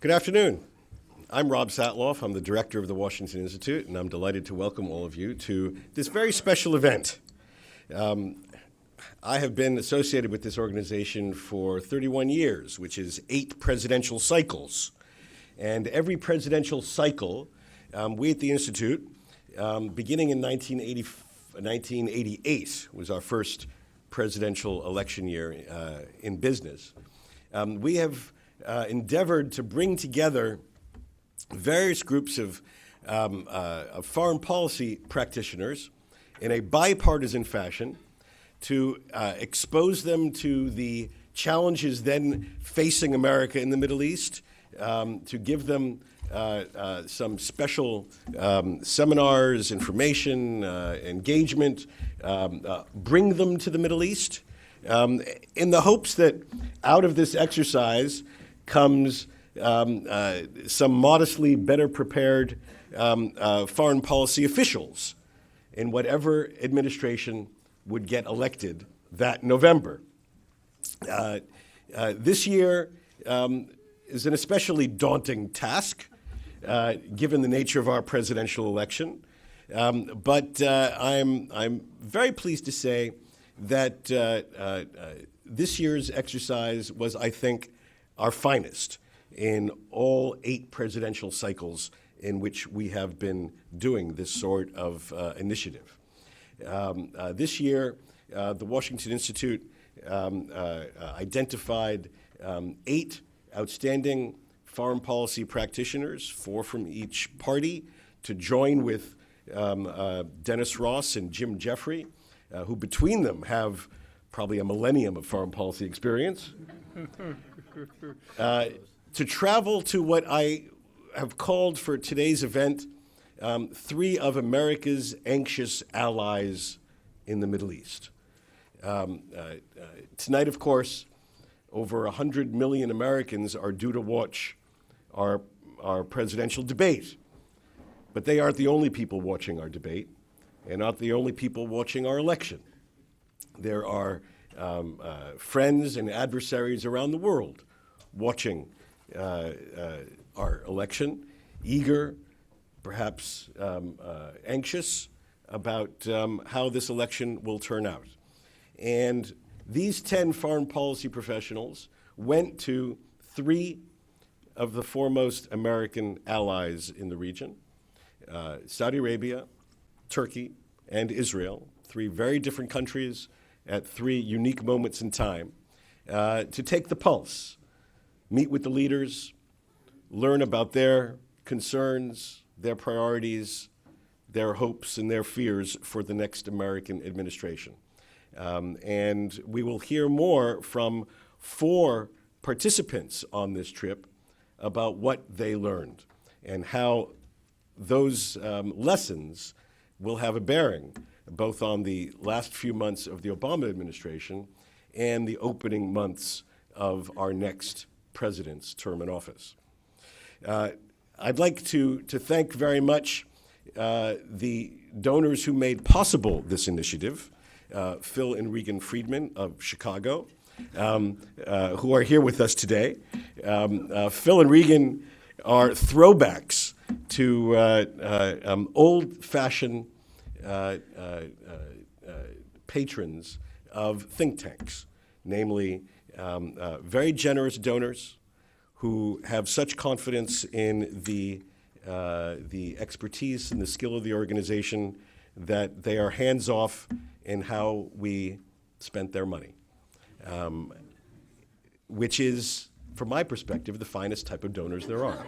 Good afternoon. I'm Rob Satloff. I'm the director of the Washington Institute, and I'm delighted to welcome all of you to this very special event. I have been associated with this organization for 31 years, which is 8 presidential cycles. And every presidential cycle, we at the Institute, beginning in 1988 was our first presidential election year in business. We have endeavored to bring together various groups of foreign policy practitioners in a bipartisan fashion to expose them to the challenges then facing America in the Middle East, to give them some special seminars, information, engagement, bring them to the Middle East, in the hopes that out of this exercise comes some modestly better prepared foreign policy officials in whatever administration would get elected that November. This year is an especially daunting task, given the nature of our presidential election. But I'm very pleased to say that this year's exercise was, I think, our finest in all 8 presidential cycles in which we have been doing this sort of initiative. This year, the Washington Institute identified 8 outstanding foreign policy practitioners, 4 from each party, to join with Dennis Ross and Jim Jeffrey, who between them have probably a millennium of foreign policy experience, to travel to what I have called for today's event 3 of America's anxious allies in the Middle East. Tonight, of course, over 100 million Americans are due to watch our presidential debate. But they aren't the only people watching our debate, and not the only people watching our election. There are friends and adversaries around the world watching our election, eager, perhaps anxious about how this election will turn out. And these 10 foreign policy professionals went to 3 of the foremost American allies in the region, Saudi Arabia, Turkey, and Israel, 3 very different countries at 3 unique moments in time, to take the pulse, meet with the leaders, learn about their concerns, their priorities, their hopes and their fears for the next American administration. And we will hear more from 4 participants on this trip about what they learned and how those lessons will have a bearing both on the last few months of the Obama administration and the opening months of our next president's term in office. I'd like to thank very much the donors who made possible this initiative, Phil and Regan Friedman of Chicago, who are here with us today. Phil and Regan are throwbacks to old-fashioned patrons of think tanks, namely very generous donors who have such confidence in the expertise and the skill of the organization that they are hands-off in how we spent their money, which is, from my perspective, the finest type of donors there are.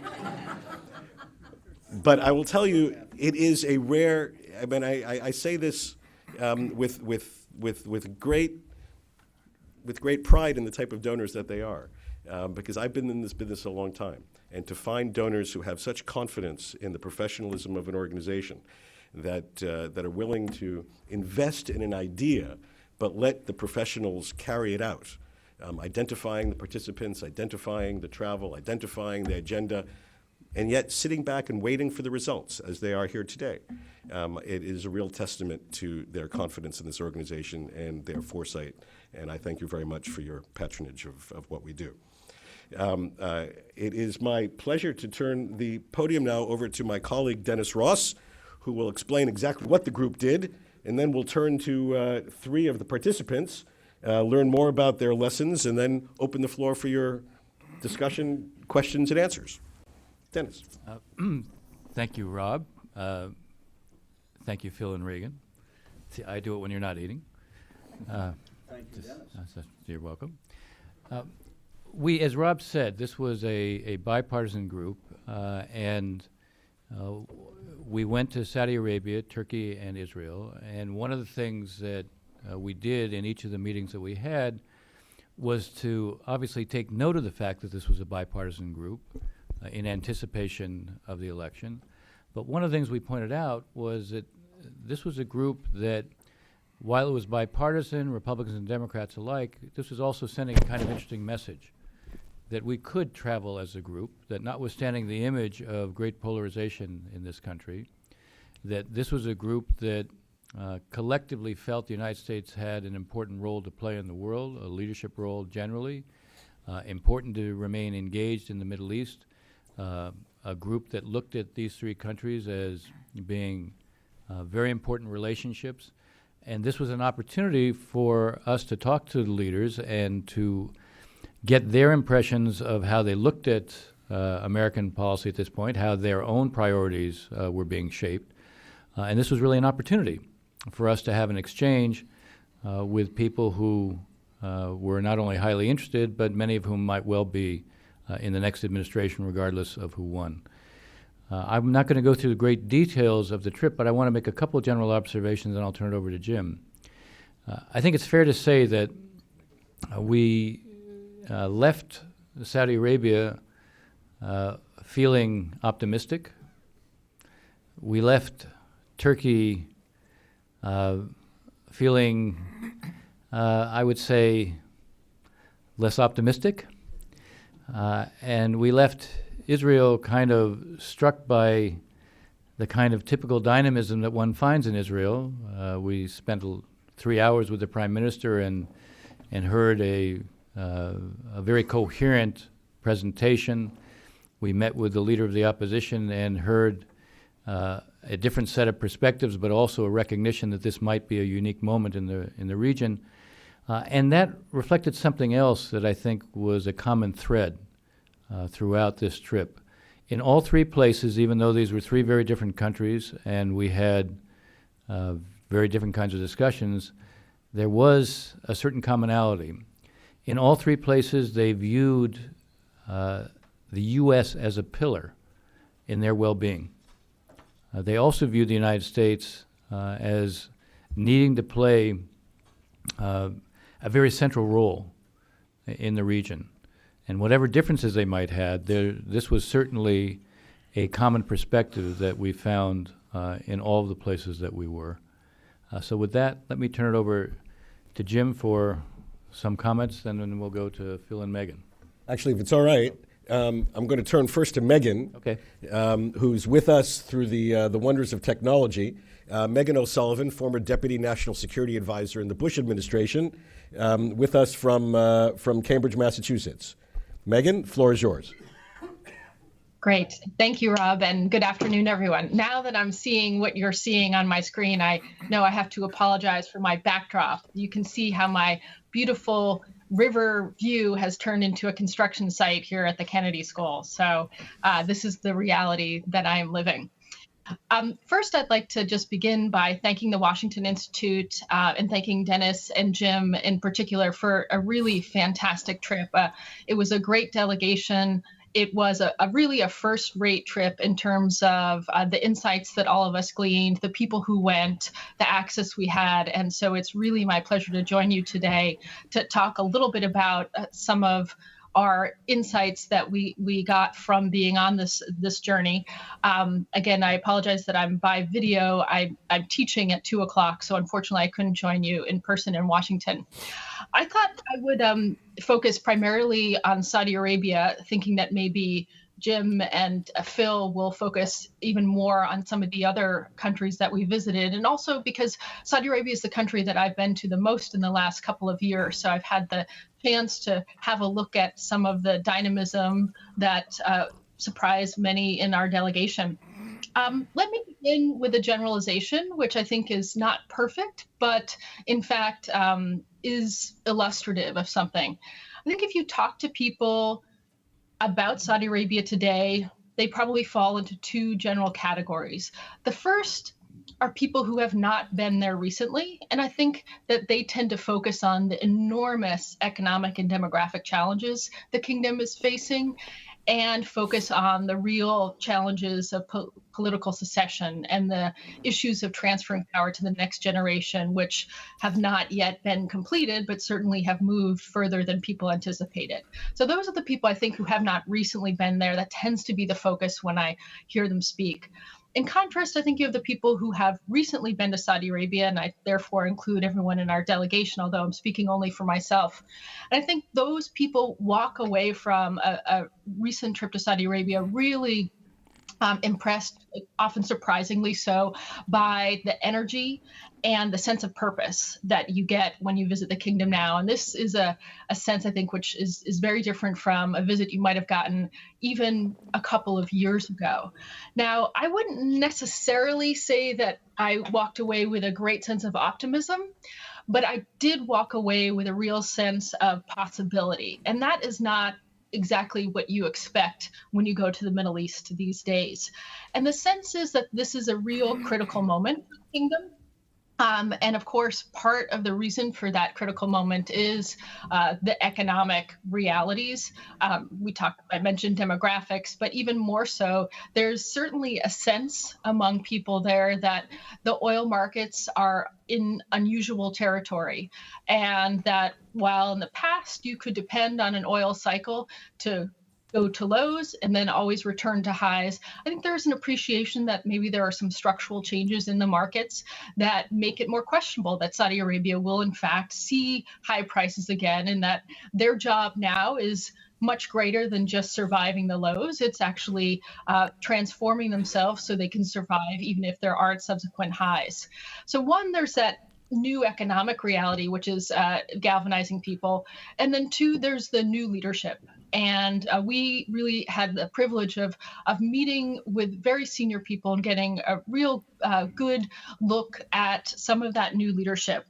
But I will tell you, it is a rare, I mean, I say this with great pride in the type of donors that they are, because I've been in this business a long time. And to find donors who have such confidence in the professionalism of an organization that are willing to invest in an idea, but let the professionals carry it out, identifying the participants, identifying the travel, identifying the agenda, and yet sitting back and waiting for the results as they are here today. It is a real testament to their confidence in this organization and their foresight, and I thank you very much for your patronage of what we do. It is my pleasure to turn the podium now over to my colleague, Dennis Ross, who will explain exactly what the group did, and then we'll turn to three of the participants, learn more about their lessons, and then open the floor for your discussion, questions, and answers. Dennis. Thank you, Rob. Thank you, Phil and Reagan. See, I do it when you're not eating. Thank you, Dennis. You're welcome. As Rob said, this was a bipartisan group, and we went to Saudi Arabia, Turkey, and Israel. And one of the things that we did in each of the meetings that we had was to obviously take note of the fact that this was a bipartisan group in anticipation of the election. But one of the things we pointed out was that this was a group that, while it was bipartisan, Republicans and Democrats alike, this was also sending a kind of interesting message that we could travel as a group, that notwithstanding the image of great polarization in this country, that this was a group that collectively felt the United States had an important role to play in the world, a leadership role generally, important to remain engaged in the Middle East, a group that looked at these three countries as being very important relationships. And this was an opportunity for us to talk to the leaders and to get their impressions of how they looked at American policy at this point, how their own priorities were being shaped. And this was really an opportunity for us to have an exchange with people who were not only highly interested, but many of whom might well be in the next administration, regardless of who won. I'm not going to go through the great details of the trip, but I want to make a couple of general observations, and I'll turn it over to Jim. I think it's fair to say that we left Saudi Arabia feeling optimistic. We left Turkey feeling, I would say, less optimistic. And we left Israel kind of struck by the kind of typical dynamism that one finds in Israel. We spent 3 hours with the Prime Minister and heard a very coherent presentation. We met with the leader of the opposition and heard a different set of perspectives, but also a recognition that this might be a unique moment in the region. And that reflected something else that I think was a common thread throughout this trip. In all three places, even though these were three very different countries and we had very different kinds of discussions, there was a certain commonality. In all three places, they viewed the U.S. as a pillar in their well-being. They also viewed the United States as needing to play a very central role in the region. And whatever differences they might have, this was certainly a common perspective that we found in all of the places that we were. So with that, let me turn it over to Jim for some comments, and then we'll go to Phil and Meghan. Actually, if it's all right, I'm going to turn first to Meghan, Okay. Who's with us through the wonders of technology. Meghan O'Sullivan, former Deputy National Security Advisor in the Bush administration, with us from Cambridge, Massachusetts. Meghan, floor is yours. Great. Thank you, Rob, and good afternoon, everyone. Now that I'm seeing what you're seeing on my screen, I know I have to apologize for my backdrop. You can see how my beautiful river view has turned into a construction site here at the Kennedy School. So this is the reality that I am living. First, I'd like to just begin by thanking the Washington Institute and thanking Dennis and Jim in particular for a really fantastic trip. It was a great delegation. It was really a first-rate trip in terms of the insights that all of us gleaned, the people who went, the access we had. And so it's really my pleasure to join you today to talk a little bit about some of our insights that we got from being on this journey. Again, I apologize that I'm by video. I'm teaching at 2 o'clock, so unfortunately I couldn't join you in person in Washington. I thought I would focus primarily on Saudi Arabia, thinking that maybe Jim and Phil will focus even more on some of the other countries that we visited. And also because Saudi Arabia is the country that I've been to the most in the last couple of years. So I've had the chance to have a look at some of the dynamism that surprised many in our delegation. Let me begin with a generalization, which I think is not perfect, but in fact is illustrative of something. I think if you talk to people about Saudi Arabia today, they probably fall into two general categories. The first are people who have not been there recently, and I think that they tend to focus on the enormous economic and demographic challenges the kingdom is facing, and focus on the real challenges of political secession and the issues of transferring power to the next generation, which have not yet been completed, but certainly have moved further than people anticipated. So those are the people I think who have not recently been there. That tends to be the focus when I hear them speak. In contrast, I think you have the people who have recently been to Saudi Arabia, and I therefore include everyone in our delegation, although I'm speaking only for myself. And I think those people walk away from a recent trip to Saudi Arabia really impressed, often surprisingly so, by the energy and the sense of purpose that you get when you visit the kingdom now. And this is a sense, I think, which is very different from a visit you might have gotten even a couple of years ago. Now, I wouldn't necessarily say that I walked away with a great sense of optimism, but I did walk away with a real sense of possibility. And that is not exactly what you expect when you go to the Middle East these days. And the sense is that this is a real critical moment for the kingdom. And of course, part of the reason for that critical moment is the economic realities. I mentioned demographics, but even more so, there's certainly a sense among people there that the oil markets are in unusual territory, and that while in the past you could depend on an oil cycle to go to lows and then always return to highs, I think there's an appreciation that maybe there are some structural changes in the markets that make it more questionable that Saudi Arabia will in fact see high prices again, and that their job now is much greater than just surviving the lows. It's actually transforming themselves so they can survive even if there aren't subsequent highs. So one, there's that new economic reality, which is galvanizing people. And then two, there's the new leadership. And we really had the privilege of meeting with very senior people and getting a real good look at some of that new leadership.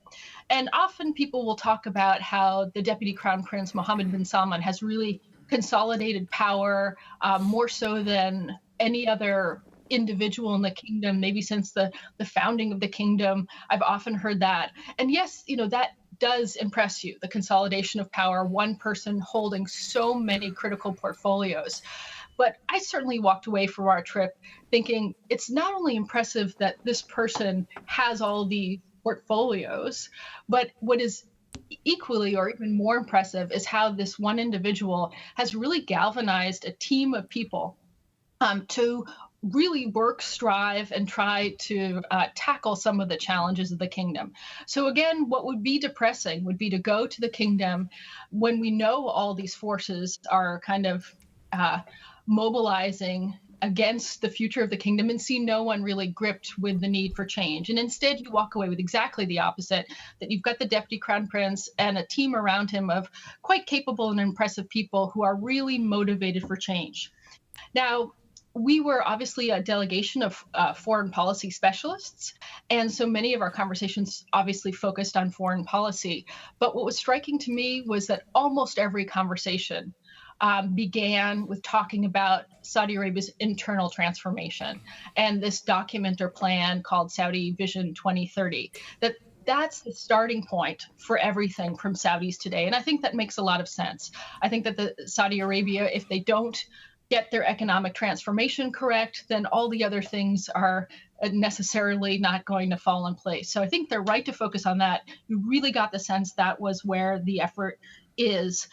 And often people will talk about how the Deputy Crown Prince Mohammed bin Salman has really consolidated power more so than any other individual in the kingdom, maybe since the founding of the kingdom. I've often heard that. And yes, that does impress you, the consolidation of power, one person holding so many critical portfolios. But I certainly walked away from our trip thinking it's not only impressive that this person has all the portfolios, but what is equally or even more impressive is how this one individual has really galvanized a team of people to really work, strive, and try to tackle some of the challenges of the kingdom. So again, what would be depressing would be to go to the kingdom when we know all these forces are kind of mobilizing against the future of the kingdom and see no one really gripped with the need for change. And instead, you walk away with exactly the opposite, that you've got the Deputy Crown Prince and a team around him of quite capable and impressive people who are really motivated for change. Now, we were obviously a delegation of foreign policy specialists, and so many of our conversations obviously focused on foreign policy. But what was striking to me was that almost every conversation began with talking about Saudi Arabia's internal transformation and this document or plan called Saudi Vision 2030. That's the starting point for everything from Saudis today. And I think that makes a lot of sense. I think that the Saudi Arabia, if they don't get their economic transformation correct, then all the other things are necessarily not going to fall in place. So I think they're right to focus on that. You really got the sense that was where the effort is.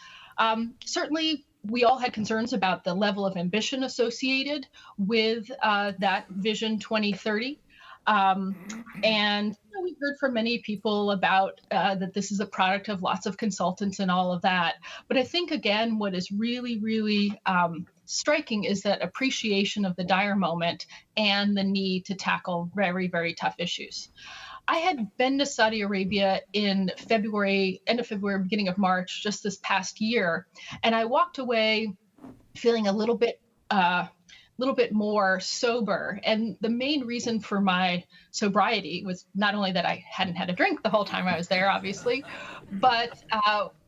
Certainly, we all had concerns about the level of ambition associated with that Vision 2030. And we heard from many people about that this is a product of lots of consultants and all of that. But I think, again, what is really, really striking is that appreciation of the dire moment and the need to tackle very, very tough issues. I had been to Saudi Arabia in February, end of February, beginning of March, just this past year, and I walked away feeling a little bit more sober. And the main reason for my sobriety was not only that I hadn't had a drink the whole time I was there, obviously, but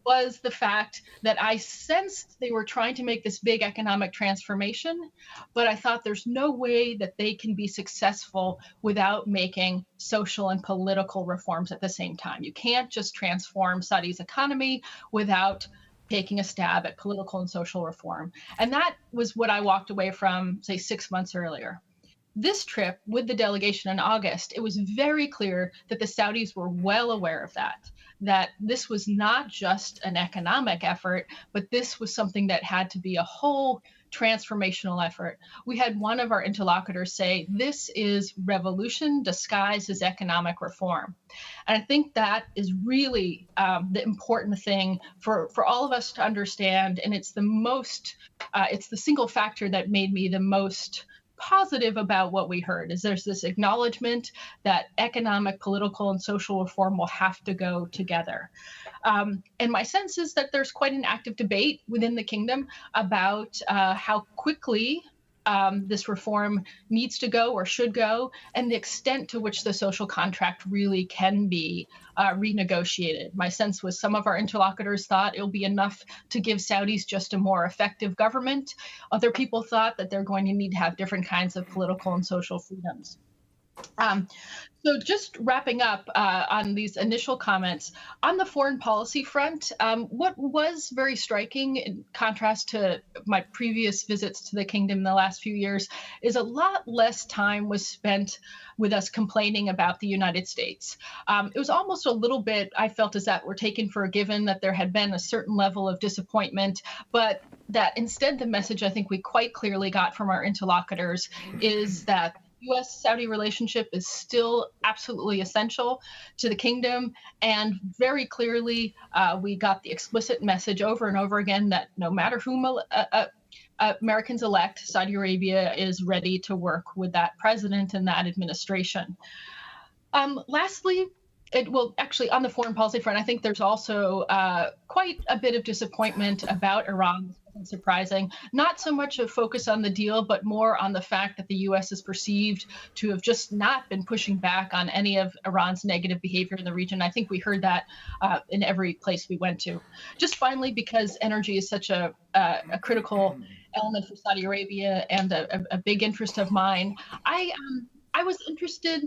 was the fact that I sensed they were trying to make this big economic transformation, but I thought there's no way that they can be successful without making social and political reforms at the same time. You can't just transform Saudi's economy without taking a stab at political and social reform. And that was what I walked away from, say, 6 months earlier. This trip with the delegation in August, it was very clear that the Saudis were well aware of that this was not just an economic effort, but this was something that had to be a whole transformational effort. We had one of our interlocutors say, this is revolution disguised as economic reform. And I think that is really the important thing for all of us to understand. And it's it's the single factor that made me the most positive about what we heard, is there's this acknowledgement that economic, political, and social reform will have to go together. And my sense is that there's quite an active debate within the kingdom about how quickly this reform needs to go or should go, and the extent to which the social contract really can be renegotiated. My sense was some of our interlocutors thought it'll be enough to give Saudis just a more effective government. Other people thought that they're going to need to have different kinds of political and social freedoms. So just wrapping up on these initial comments, on the foreign policy front, what was very striking in contrast to my previous visits to the kingdom in the last few years is a lot less time was spent with us complaining about the United States. It was almost a little bit, I felt as that were taken for a given that there had been a certain level of disappointment, but that instead the message I think we quite clearly got from our interlocutors is that U.S.-Saudi relationship is still absolutely essential to the kingdom. And very clearly, we got the explicit message over and over again that no matter whom Americans elect, Saudi Arabia is ready to work with that president and that administration. Lastly, actually, on the foreign policy front, I think there's also quite a bit of disappointment about Iran. Surprising, not so much a focus on the deal, but more on the fact that the U.S. is perceived to have just not been pushing back on any of Iran's negative behavior in the region. I think we heard that in every place we went to. Just finally, because energy is such a critical element for Saudi Arabia and a big interest of mine, I was interested.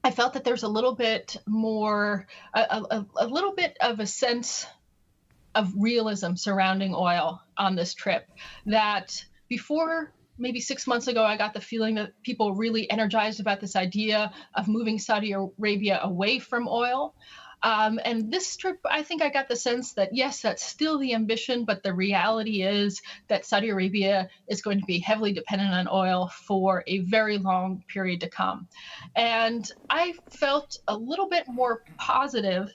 I felt that there's a little bit more, a little bit of a sense of realism surrounding oil on this trip, that before maybe 6 months ago, I got the feeling that people were really energized about this idea of moving Saudi Arabia away from oil. And this trip, I think I got the sense that, yes, that's still the ambition, but the reality is that Saudi Arabia is going to be heavily dependent on oil for a very long period to come. And I felt a little bit more positive.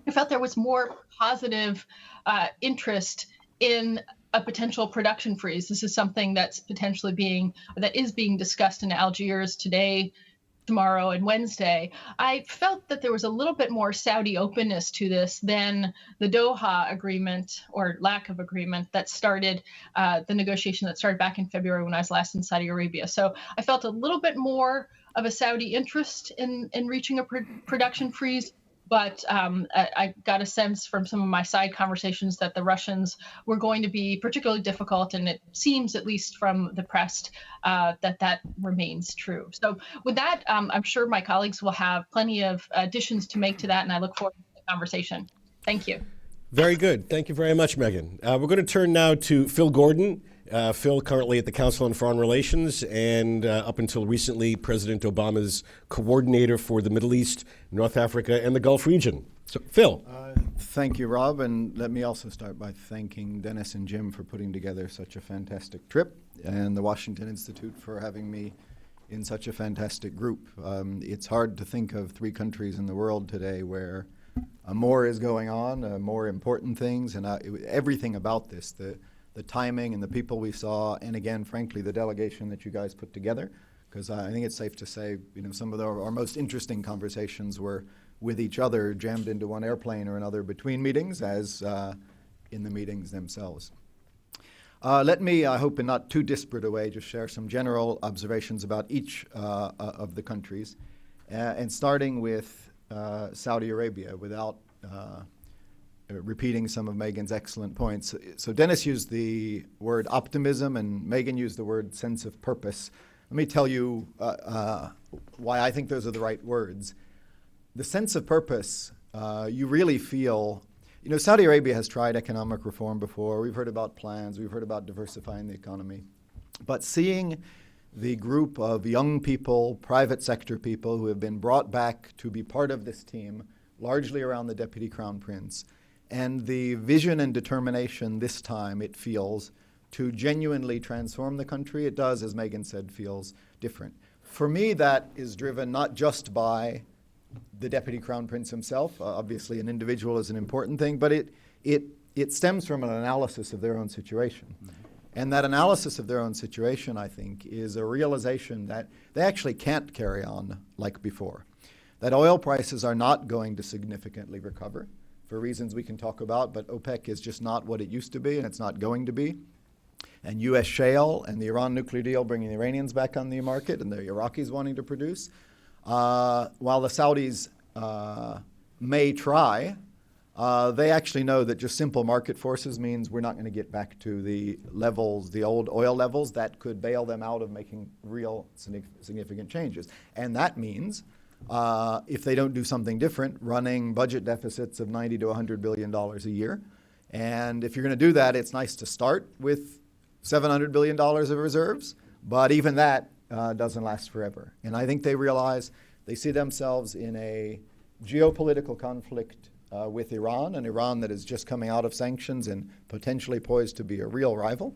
I felt there was more positive interest in a potential production freeze. This is something that is being discussed in Algiers today, tomorrow, and Wednesday. I felt that there was a little bit more Saudi openness to this than the Doha agreement, or lack of agreement, that started the negotiation that started back in February when I was last in Saudi Arabia. So I felt a little bit more of a Saudi interest in reaching a production freeze. But I got a sense from some of my side conversations that the Russians were going to be particularly difficult, and it seems, at least from the press, that remains true. So with that, I'm sure my colleagues will have plenty of additions to make to that, and I look forward to the conversation. Thank you. Very good. Thank you very much, Meghan. We're going to turn now to Phil Gordon. Phil, currently at the Council on Foreign Relations, and up until recently, President Obama's coordinator for the Middle East, North Africa, and the Gulf region. So, Phil. Thank you, Rob, and let me also start by thanking Dennis and Jim for putting together such a fantastic trip, and the Washington Institute for having me in such a fantastic group. It's hard to think of 3 countries in the world today where more is going on, more important things, and everything about this, the the timing and the people we saw, and again, frankly, the delegation that you guys put together, because I think it's safe to say, some of our most interesting conversations were with each other, jammed into one airplane or another between meetings, as in the meetings themselves. Let me, I hope in not too disparate a way, just share some general observations about each of the countries, and starting with Saudi Arabia, without repeating some of Meghan's excellent points. So Dennis used the word optimism, and Meghan used the word sense of purpose. Let me tell you why I think those are the right words. The sense of purpose, you really feel. Saudi Arabia has tried economic reform before. We've heard about plans. We've heard about diversifying the economy. But seeing the group of young people, private sector people who have been brought back to be part of this team, largely around the Deputy Crown Prince, and the vision and determination this time, it feels, to genuinely transform the country, it does, as Meghan said, feels different. For me, that is driven not just by the Deputy Crown Prince himself. Obviously, an individual is an important thing, but it stems from an analysis of their own situation. Mm-hmm. And that analysis of their own situation, I think, is a realization that they actually can't carry on like before. That oil prices are not going to significantly recover for reasons we can talk about, but OPEC is just not what it used to be, and it's not going to be. And U.S. shale and the Iran nuclear deal bringing the Iranians back on the market and the Iraqis wanting to produce, while the Saudis may try, they actually know that just simple market forces means we're not going to get back to the levels, the old oil levels that could bail them out of making real significant changes. And that means, if they don't do something different, running budget deficits of $90 to $100 billion a year. And if you're going to do that, it's nice to start with $700 billion of reserves, but even that doesn't last forever. And I think they realize they see themselves in a geopolitical conflict with Iran, an Iran that is just coming out of sanctions and potentially poised to be a real rival.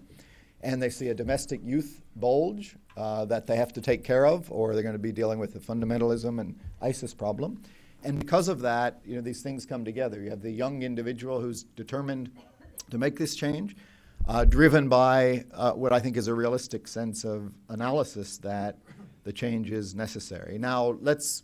And they see a domestic youth bulge that they have to take care of, or they're going to be dealing with the fundamentalism and ISIS problem. And because of that, these things come together. You have the young individual who's determined to make this change, driven by what I think is a realistic sense of analysis that the change is necessary. Now, let's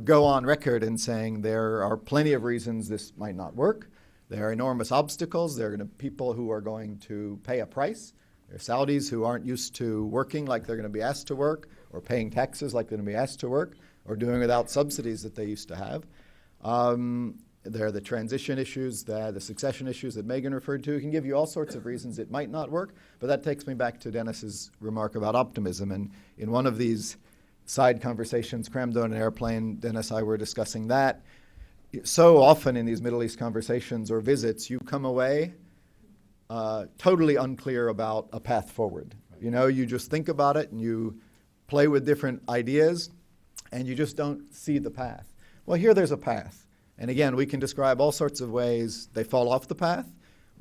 go on record in saying there are plenty of reasons this might not work. There are enormous obstacles. There are people who are going to pay a price. There are Saudis who aren't used to working like they're going to be asked to work, or paying taxes like they're going to be asked to work, or doing without subsidies that they used to have. There are the transition issues, the succession issues that Meghan referred to. It can give you all sorts of reasons it might not work, but that takes me back to Dennis's remark about optimism. And in one of these side conversations crammed on an airplane, Dennis and I were discussing that. So often in these Middle East conversations or visits, you come away totally unclear about a path forward. You just think about it and you play with different ideas and you just don't see the path. Well, here there's a path. And again, we can describe all sorts of ways they fall off the path,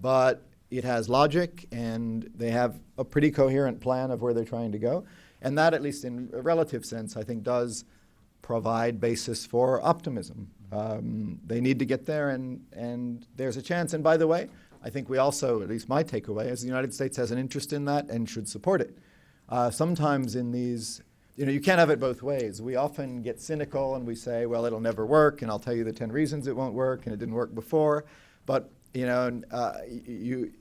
but it has logic and they have a pretty coherent plan of where they're trying to go. And that, at least in a relative sense, I think does provide basis for optimism. They need to get there and there's a chance. And by the way, I think we also, at least my takeaway, is the United States has an interest in that and should support it. Sometimes in these, you can't have it both ways. We often get cynical and we say, well, it'll never work, and I'll tell you the 10 reasons it won't work, and it didn't work before. But, you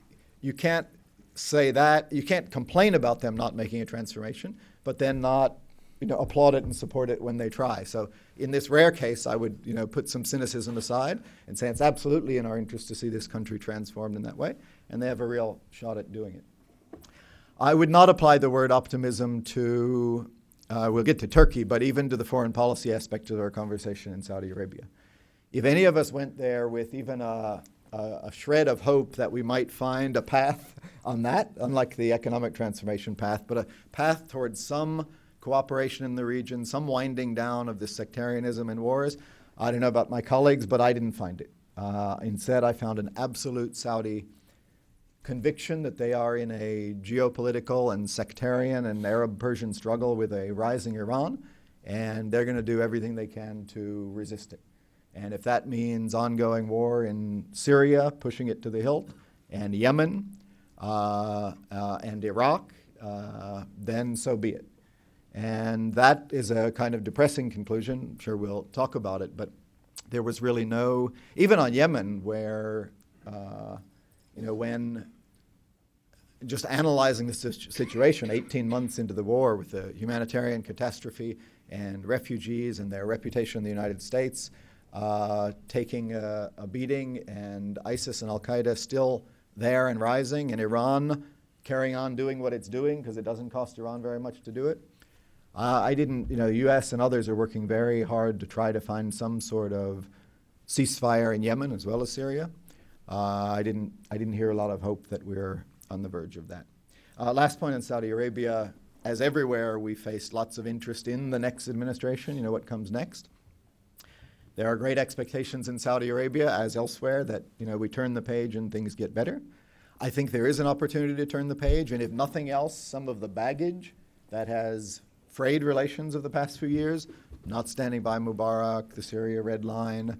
can't say that. You can't complain about them not making a transformation, but then not, applaud it and support it when they try. So in this rare case, I would, put some cynicism aside and say it's absolutely in our interest to see this country transformed in that way, and they have a real shot at doing it. I would not apply the word optimism to, we'll get to Turkey, but even to the foreign policy aspect of our conversation in Saudi Arabia. If any of us went there with even a shred of hope that we might find a path on that, unlike the economic transformation path, but a path towards some cooperation in the region, some winding down of this sectarianism and wars, I don't know about my colleagues, but I didn't find it. Instead, I found an absolute Saudi conviction that they are in a geopolitical and sectarian and Arab-Persian struggle with a rising Iran, and they're going to do everything they can to resist it. And if that means ongoing war in Syria, pushing it to the hilt, and Yemen, and Iraq, then so be it. And that is a kind of depressing conclusion. I'm sure we'll talk about it, but there was really no, even on Yemen, where, when just analyzing the situation 18 months into the war with the humanitarian catastrophe and refugees and their reputation in the United States taking a beating, and ISIS and Al-Qaeda still there and rising, and Iran carrying on doing what it's doing because it doesn't cost Iran very much to do it. The U.S. and others are working very hard to try to find some sort of ceasefire in Yemen as well as Syria. I didn't hear a lot of hope that we're on the verge of that. Last point on Saudi Arabia, as everywhere, we faced lots of interest in the next administration, what comes next. There are great expectations in Saudi Arabia, as elsewhere, that we turn the page and things get better. I think there is an opportunity to turn the page, and if nothing else, some of the baggage that has frayed relations of the past few years, not standing by Mubarak, the Syria Red Line,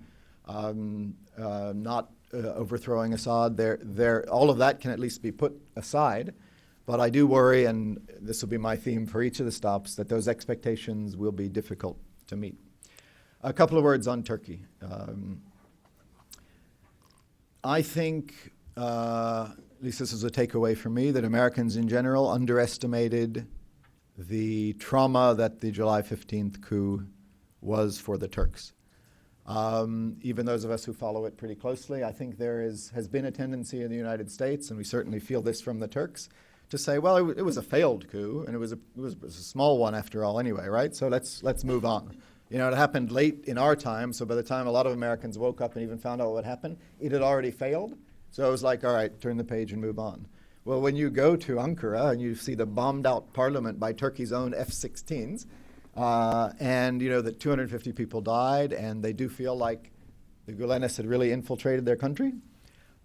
not overthrowing Assad, all of that can at least be put aside. But I do worry, and this will be my theme for each of the stops, that those expectations will be difficult to meet. A couple of words on Turkey. I think, at least this is a takeaway for me, that Americans in general underestimated the trauma that the July 15th coup was for the Turks. Even those of us who follow it pretty closely, I think there has been a tendency in the United States, and we certainly feel this from the Turks, to say, well, it was a failed coup, and it was a small one after all anyway, right? So let's move on. It happened late in our time, so by the time a lot of Americans woke up and even found out what happened, it had already failed. So it was like, all right, turn the page and move on. Well, when you go to Ankara and you see the bombed-out parliament by Turkey's own F-16s, and that 250 people died, and they do feel like the Gülenists had really infiltrated their country,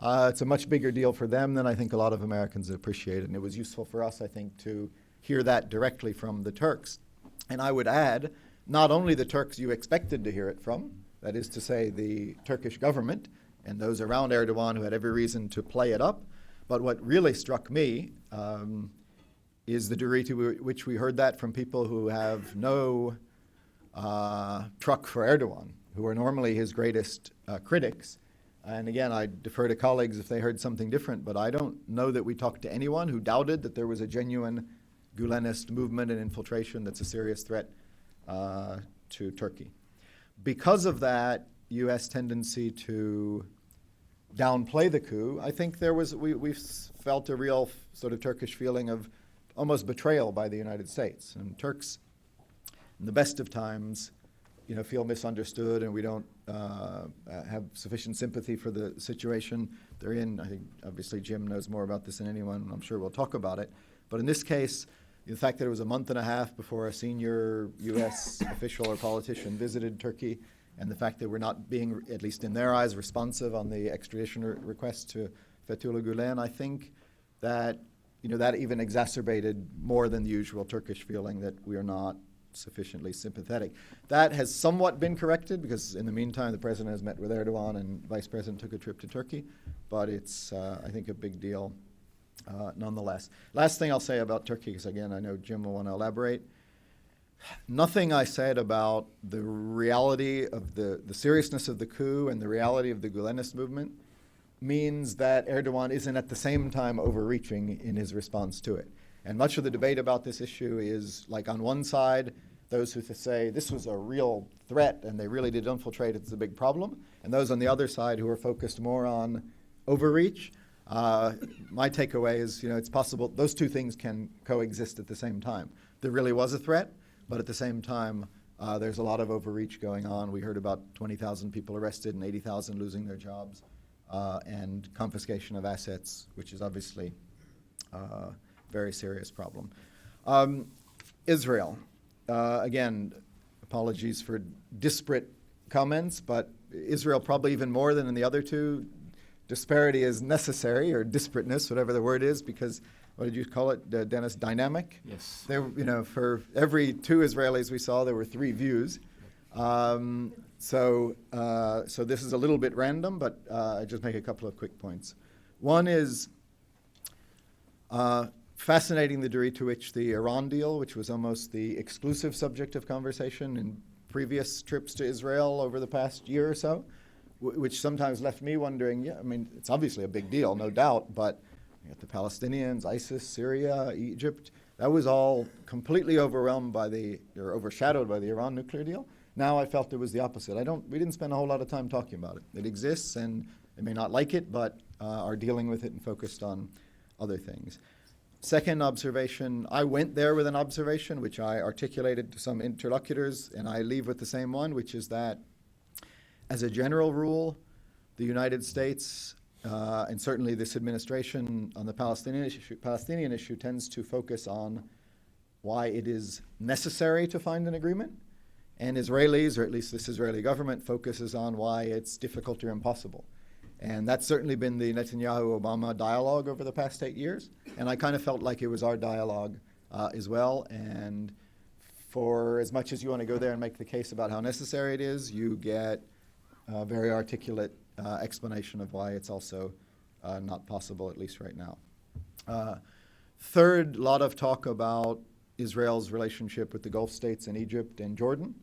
it's a much bigger deal for them than I think a lot of Americans appreciate. And it was useful for us, I think, to hear that directly from the Turks. And I would add, not only the Turks you expected to hear it from, that is to say the Turkish government and those around Erdogan who had every reason to play it up, but what really struck me is the degree to which we heard that from people who have no truck for Erdogan, who are normally his greatest critics. And again, I defer to colleagues if they heard something different, but I don't know that we talked to anyone who doubted that there was a genuine Gülenist movement and infiltration that's a serious threat to Turkey. Because of that U.S. tendency to downplay the coup, I think we felt a real sort of Turkish feeling of almost betrayal by the United States. And Turks, in the best of times, feel misunderstood, and we don't have sufficient sympathy for the situation they're in. I think obviously Jim knows more about this than anyone. I'm sure we'll talk about it. But in this case, the fact that it was a month and a half before a senior U.S. official or politician visited Turkey, and the fact that we're not being, at least in their eyes, responsive on the extradition request to Fethullah Gülen, I think that that even exacerbated more than the usual Turkish feeling that we are not sufficiently sympathetic. That has somewhat been corrected because in the meantime the president has met with Erdogan and vice president took a trip to Turkey, but it's I think a big deal nonetheless. Last thing I'll say about Turkey, because again I know Jim will want to elaborate. Nothing I said about the reality of the seriousness of the coup and the reality of the Gülenist movement means that Erdogan isn't at the same time overreaching in his response to it. And much of the debate about this issue is, like, on one side, those who say this was a real threat and they really did infiltrate, it's a big problem, and those on the other side who are focused more on overreach. My takeaway is, it's possible those two things can coexist at the same time. There really was a threat, but at the same time, there's a lot of overreach going on. We heard about 20,000 people arrested and 80,000 losing their jobs, and confiscation of assets, which is obviously very serious problem. Israel, again, apologies for disparate comments, but Israel probably even more than in the other two, disparity is necessary, or disparateness, whatever the word is, because what did you call it, Dennis? Dynamic? Yes. There, for every two Israelis we saw, there were three views. So this is a little bit random, but I just make a couple of quick points. One is, Fascinating the degree to which the Iran deal, which was almost the exclusive subject of conversation in previous trips to Israel over the past year or so, which sometimes left me wondering, yeah, I mean, it's obviously a big deal, no doubt, but you got the Palestinians, ISIS, Syria, Egypt, that was all completely overwhelmed by or overshadowed by the Iran nuclear deal. Now I felt it was the opposite. We didn't spend a whole lot of time talking about it. It exists, and they may not like it, but are dealing with it and focused on other things. Second observation, I went there with an observation which I articulated to some interlocutors, and I leave with the same one, which is that as a general rule, the United States, and certainly this administration on the Palestinian issue tends to focus on why it is necessary to find an agreement, and Israelis, or at least this Israeli government, focuses on why it's difficult or impossible. And that's certainly been the Netanyahu-Obama dialogue over the past 8 years. And I kind of felt like it was our dialogue as well. And for as much as you want to go there and make the case about how necessary it is, you get a very articulate explanation of why it's also not possible, at least right now. Third, a lot of talk about Israel's relationship with the Gulf states and Egypt and Jordan,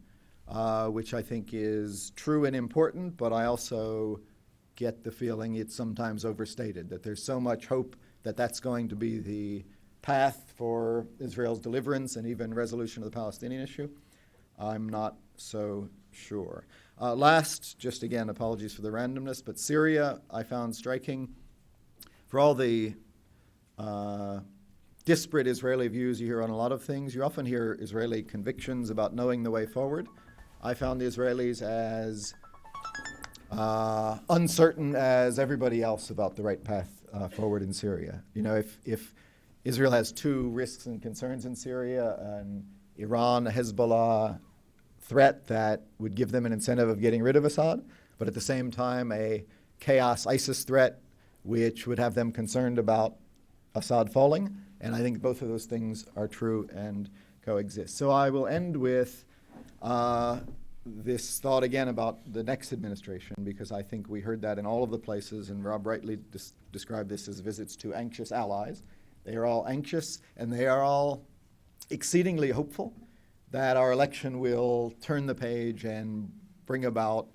which I think is true and important, but I also get the feeling it's sometimes overstated, that there's so much hope that that's going to be the path for Israel's deliverance and even resolution of the Palestinian issue. I'm not so sure. Last, just again, apologies for the randomness, but Syria I found striking. For all the disparate Israeli views you hear on a lot of things, you often hear Israeli convictions about knowing the way forward. I found the Israelis as uncertain as everybody else about the right path forward in Syria. You know, if Israel has two risks and concerns in Syria, an Iran, Hezbollah threat that would give them an incentive of getting rid of Assad, but at the same time a chaos ISIS threat which would have them concerned about Assad falling, and I think both of those things are true and coexist. So I will end with this thought again about the next administration, because I think we heard that in all of the places, and Rob rightly described this as visits to anxious allies. They are all anxious, and they are all exceedingly hopeful that our election will turn the page and bring about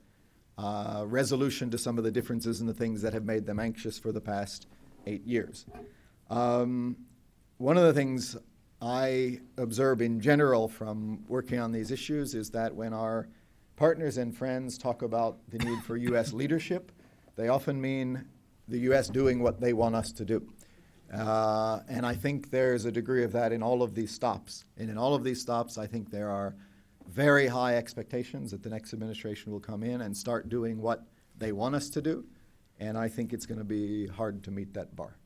resolution to some of the differences and the things that have made them anxious for the past 8 years. One of the things I observe in general from working on these issues is that when our partners and friends talk about the need for U.S. leadership, they often mean the U.S. doing what they want us to do. And I think there's a degree of that in all of these stops. And in all of these stops, I think there are very high expectations that the next administration will come in and start doing what they want us to do. And I think it's going to be hard to meet that bar.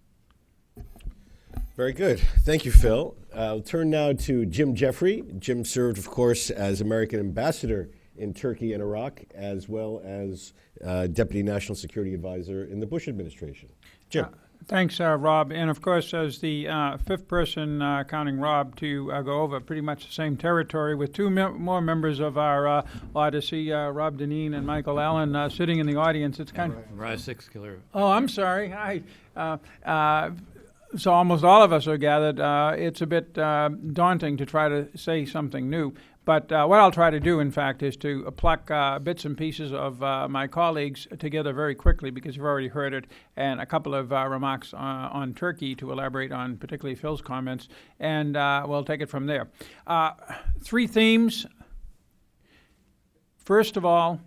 Very good. Thank you, Phil. I'll turn now to Jim Jeffrey. Jim served, of course, as American ambassador in Turkey and Iraq, as well as Deputy National Security Advisor in the Bush administration. Jim. Thanks, Rob. And of course, as the fifth person, counting Rob, to go over pretty much the same territory with two more members of our Odyssey, Rob Dineen and Michael Allen, sitting in the audience. It's kind of... Rise 6 killer. Oh, I'm sorry. So almost all of us are gathered. It's a bit daunting to try to say something new. But what I'll try to do, in fact, is to pluck bits and pieces of my colleagues together very quickly, because you've already heard it, and a couple of remarks on Turkey to elaborate on particularly Phil's comments, and we'll take it from there. 3 themes. First of all,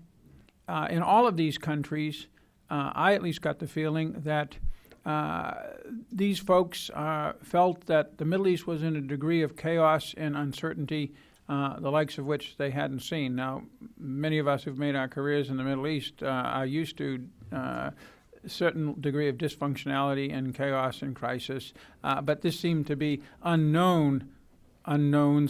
in all of these countries, I at least got the feeling that these folks felt that the Middle East was in a degree of chaos and uncertainty, the likes of which they hadn't seen. Now, many of us who've made our careers in the Middle East are used to a certain degree of dysfunctionality and chaos and crisis, but this seemed to be unknowns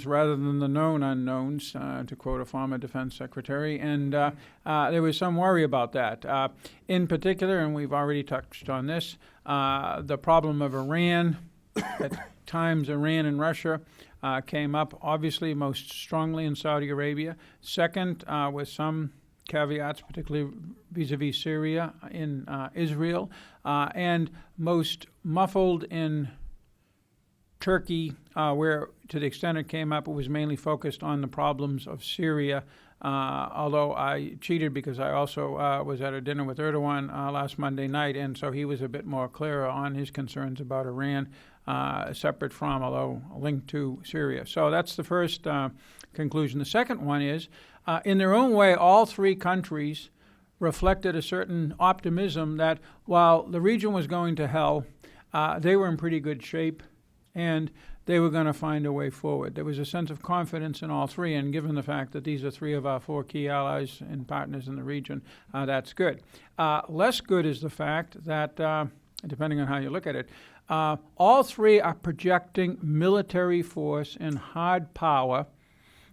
rather than the known unknowns, to quote a former defense secretary, and there was some worry about that. In particular, and we've already touched on this, the problem of Iran, at times Iran and Russia, came up obviously most strongly in Saudi Arabia. Second, with some caveats, particularly vis-a-vis Syria, in Israel, and most muffled in Turkey, where to the extent it came up, it was mainly focused on the problems of Syria. Although I cheated because I also was at a dinner with Erdogan last Monday night, and so he was a bit more clear on his concerns about Iran, separate from, although linked to Syria. So that's the first conclusion. The second one is, in their own way, all three countries reflected a certain optimism that while the region was going to hell, they were in pretty good shape, and they were going to find a way forward. There was a sense of confidence in all three, and given the fact that these are three of our four key allies and partners in the region, that's good. Less good is the fact that, depending on how you look at it, all three are projecting military force and hard power,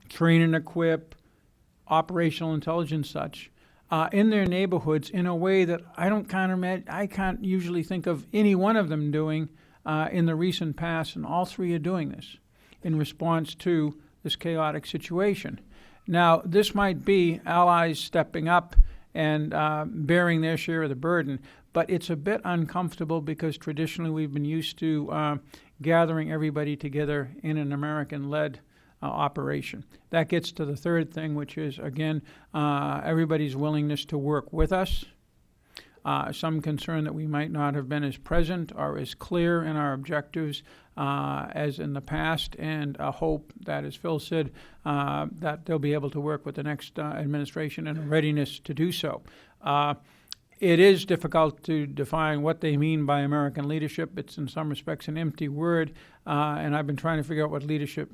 train and equip, operational intelligence such, in their neighborhoods in a way that I can't usually think of any one of them doing in the recent past, and all three are doing this in response to this chaotic situation. Now, this might be allies stepping up and bearing their share of the burden, but it's a bit uncomfortable because traditionally we've been used to gathering everybody together in an American-led operation. That gets to the third thing, which is, again, everybody's willingness to work with us. Some concern that we might not have been as present or as clear in our objectives as in the past, and a hope that, as Phil said, that they'll be able to work with the next administration and a readiness to do so. It is difficult to define what they mean by American leadership. It's in some respects an empty word, and I've been trying to figure out what leadership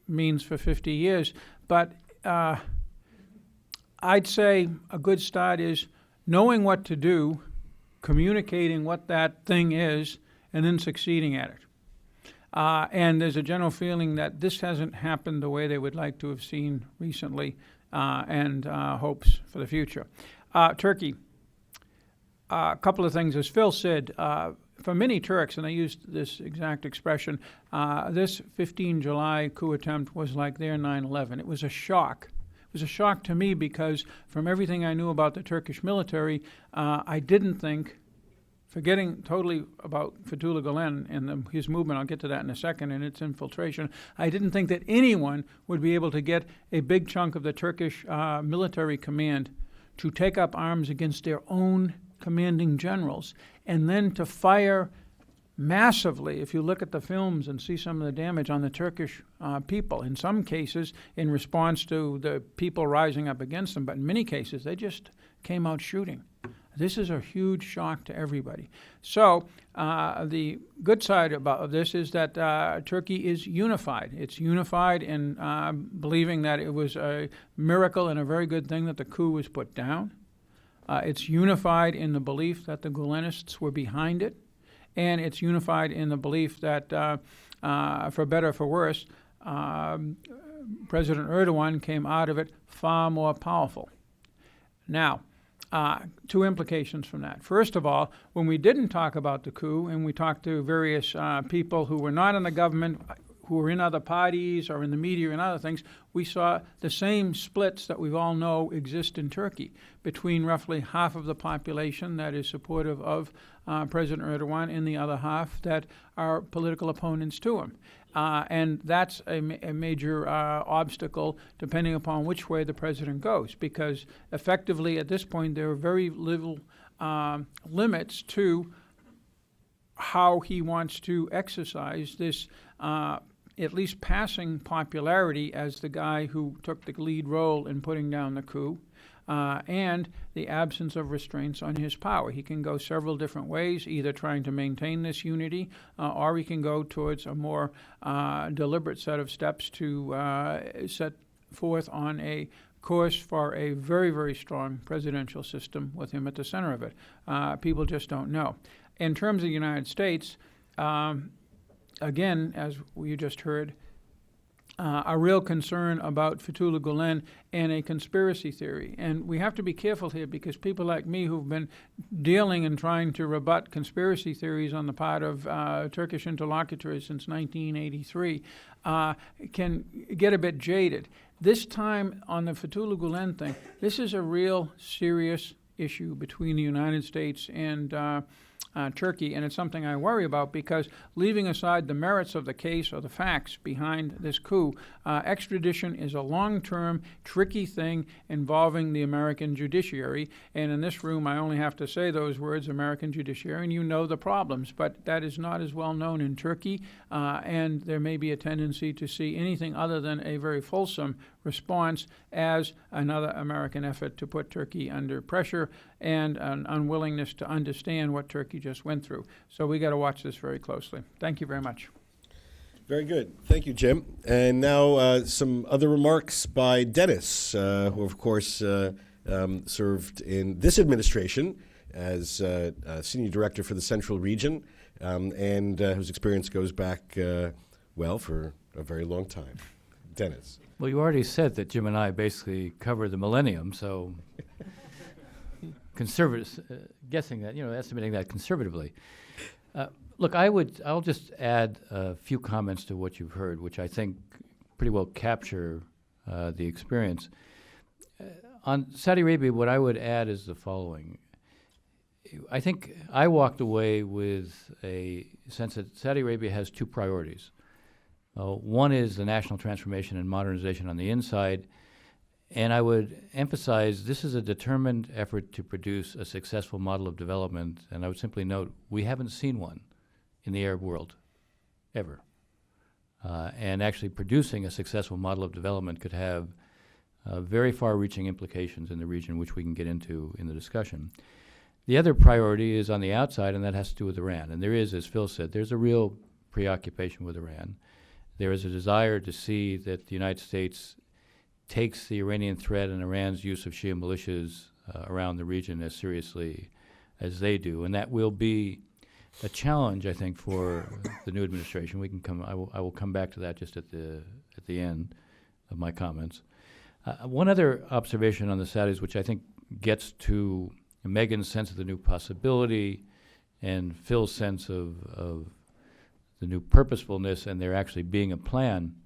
means for 50 years. But I'd say a good start is knowing what to do, communicating what that thing is, and then succeeding at it. And there's a general feeling that this hasn't happened the way they would like to have seen recently, and hopes for the future. Turkey. A couple of things. As Phil said, for many Turks, and I used this exact expression, this 15 July coup attempt was like their 9/11. It was a shock. It was a shock to me because from everything I knew about the Turkish military, I didn't think, forgetting totally about Fethullah Gulen and his movement, I'll get to that in a second, and its infiltration, I didn't think that anyone would be able to get a big chunk of the Turkish military command to take up arms against their own commanding generals, and then to fire massively, if you look at the films and see some of the damage on the Turkish people, in some cases in response to the people rising up against them, but in many cases they just came out shooting. This is a huge shock to everybody. So the good side about this is that Turkey is unified. It's unified in believing that it was a miracle and a very good thing that the coup was put down. It's unified in the belief that the Gulenists were behind it. And it's unified in the belief that, for better or for worse, President Erdogan came out of it far more powerful. Now, two implications from that. First of all, when we didn't talk about the coup and we talked to various people who were not in the government, who were in other parties or in the media and other things, we saw the same splits that we all know exist in Turkey between roughly half of the population that is supportive of President Erdogan and the other half that are political opponents to him. And that's a major obstacle depending upon which way the president goes, because effectively at this point there are very little limits to how he wants to exercise this at least passing popularity as the guy who took the lead role in putting down the coup, and the absence of restraints on his power. He can go several different ways, either trying to maintain this unity, or he can go towards a more deliberate set of steps to set forth on a course for a very, very strong presidential system with him at the center of it. People just don't know. In terms of the United States, again, as we just heard, a real concern about Fethullah Gulen and a conspiracy theory. And we have to be careful here because people like me who've been dealing and trying to rebut conspiracy theories on the part of Turkish interlocutors since 1983 can get a bit jaded. This time on the Fethullah Gulen thing, this is a real serious issue between the United States and Turkey, and it's something I worry about because leaving aside the merits of the case or the facts behind this coup, extradition is a long-term, tricky thing involving the American judiciary. And in this room, I only have to say those words, American judiciary, and you know the problems. But that is not as well known in Turkey, and there may be a tendency to see anything other than a very fulsome response as another American effort to put Turkey under pressure and an unwillingness to understand what Turkey just went through. So we got to watch this very closely. Thank you very much. Very good. Thank you, Jim. And now some other remarks by Dennis, who, of course, served in this administration as Senior Director for the Central Region, and whose experience goes back, well, for a very long time. Dennis. Well, you already said that Jim and I basically cover the millennium, so conservatives, guessing that, estimating that conservatively. Look, I'll just add a few comments to what you've heard, which I think pretty well capture the experience. On Saudi Arabia, what I would add is the following. I think I walked away with a sense that Saudi Arabia has two priorities. One is the national transformation and modernization on the inside, and I would emphasize this is a determined effort to produce a successful model of development, and I would simply note we haven't seen one in the Arab world, ever. And actually producing a successful model of development could have very far-reaching implications in the region, which we can get into in the discussion. The other priority is on the outside, and that has to do with Iran. And there is, as Phil said, there's a real preoccupation with Iran. There is a desire to see that the United States takes the Iranian threat and Iran's use of Shia militias around the region as seriously as they do. And that will be a challenge, I think, for the new administration. We can come. I will come back to that just at the end of my comments. One other observation on the Saudis, which I think gets to Meghan's sense of the new possibility and Phil's sense of the new purposefulness and there actually being a plan.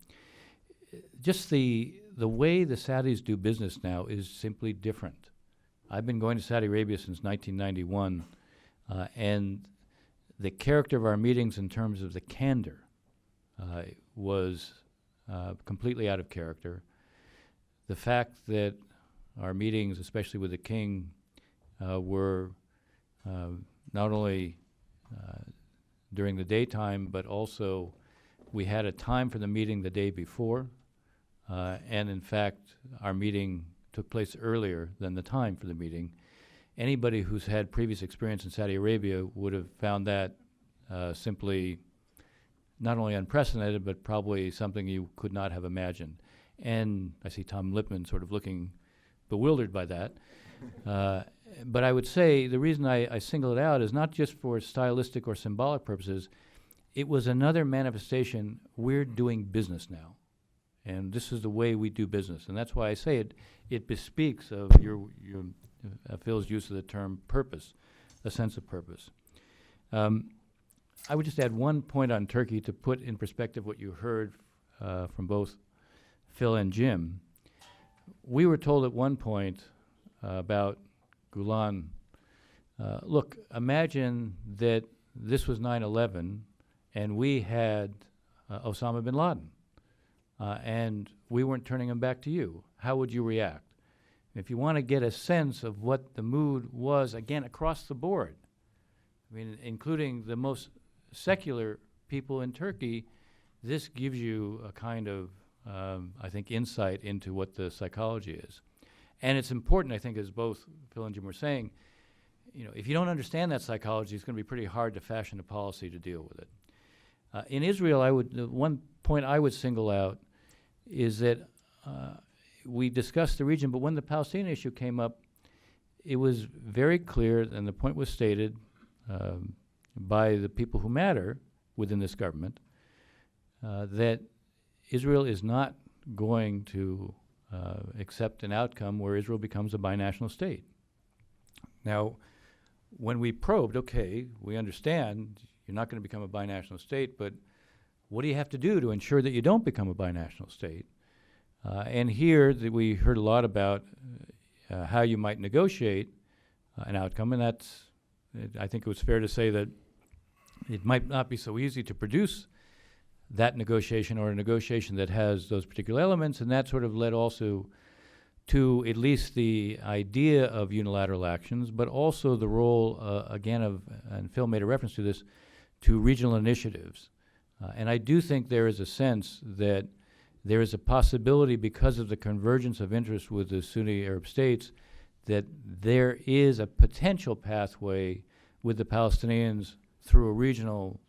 Just the way the Saudis do business now is simply different. I've been going to Saudi Arabia since 1991, and the character of our meetings in terms of the candor was completely out of character. The fact that our meetings, especially with the king, were not only during the daytime, but also we had a time for the meeting the day before, and in fact, our meeting took place earlier than the time for the meeting. Anybody who's had previous experience in Saudi Arabia would have found that simply not only unprecedented, but probably something you could not have imagined. And I see Tom Lippman sort of looking bewildered by that. But I would say the reason I single it out is not just for stylistic or symbolic purposes. It was another manifestation. We're doing business now. And this is the way we do business. And that's why I say it bespeaks of your Phil's use of the term purpose, a sense of purpose. I would just add one point on Turkey to put in perspective what you heard from both Phil and Jim. We were told at one point about Gulen, look, imagine that this was 9/11 and we had Osama bin Laden and we weren't turning him back to you. How would you react? If you want to get a sense of what the mood was, again, across the board, I mean, including the most secular people in Turkey, this gives you a kind of, I think, insight into what the psychology is. And it's important, I think, as both Phil and Jim were saying, if you don't understand that psychology, it's going to be pretty hard to fashion a policy to deal with it. In Israel, the one point I would single out is that we discussed the region, but when the Palestinian issue came up, it was very clear, and the point was stated by the people who matter within this government, that Israel is not going to accept an outcome where Israel becomes a binational state. Now, when we probed, okay, we understand you're not going to become a binational state, but what do you have to do to ensure that you don't become a binational state? And here we heard a lot about how you might negotiate an outcome, and that's I think it was fair to say that it might not be so easy to produce that negotiation or a negotiation that has those particular elements, and that sort of led also to at least the idea of unilateral actions, but also the role, again, of, and Phil made a reference to this, to regional initiatives. And I do think there is a sense that there is a possibility, because of the convergence of interest with the Sunni Arab states, that there is a potential pathway with the Palestinians through a regional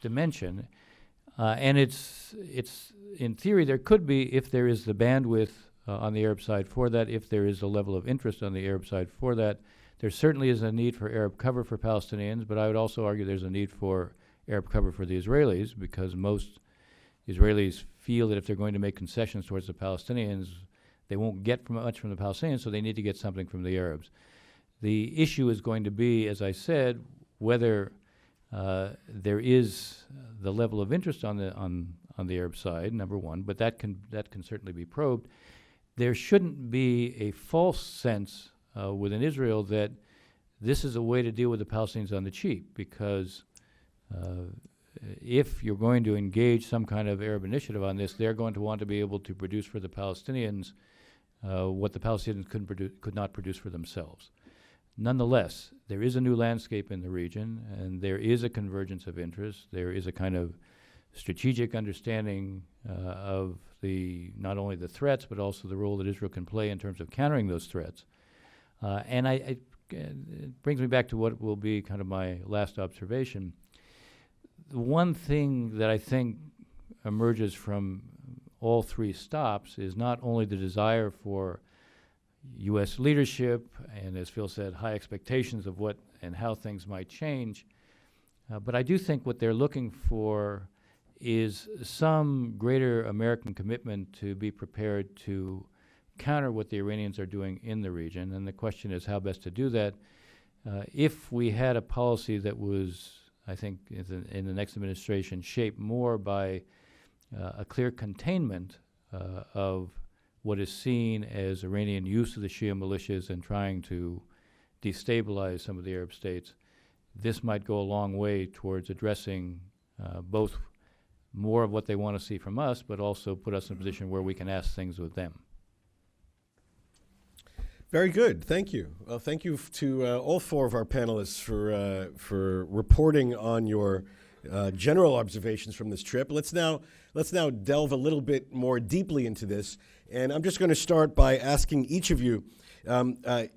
dimension. And it's in theory, there could be, if there is the bandwidth on the Arab side for that, if there is a level of interest on the Arab side for that. There certainly is a need for Arab cover for Palestinians, but I would also argue there's a need for Arab cover for the Israelis, because most Israelis feel that if they're going to make concessions towards the Palestinians, they won't get much from the Palestinians, so they need to get something from the Arabs. The issue is going to be, as I said, whether there is the level of interest on the Arab side, number one, but that can certainly be probed. There shouldn't be a false sense within Israel that this is a way to deal with the Palestinians on the cheap, because if you're going to engage some kind of Arab initiative on this, they're going to want to be able to produce for the Palestinians what the Palestinians could not produce for themselves. Nonetheless, there is a new landscape in the region, and there is a convergence of interests. There is a kind of strategic understanding of not only the threats, but also the role that Israel can play in terms of countering those threats. And it brings me back to what will be kind of my last observation. The one thing that I think emerges from all three stops is not only the desire for U.S. leadership, and as Phil said, high expectations of what and how things might change, but I do think what they're looking for is some greater American commitment to be prepared to counter what the Iranians are doing in the region. And the question is how best to do that. If we had a policy that was, I think, in the next administration, shaped more by a clear containment of what is seen as Iranian use of the Shia militias and trying to destabilize some of the Arab states, this might go a long way towards addressing both more of what they want to see from us, but also put us in a position where we can ask things with them. Very good. Thank you. Well, thank you to all four of our panelists for reporting on your general observations from this trip. Let's now delve a little bit more deeply into this, and I'm just going to start by asking each of you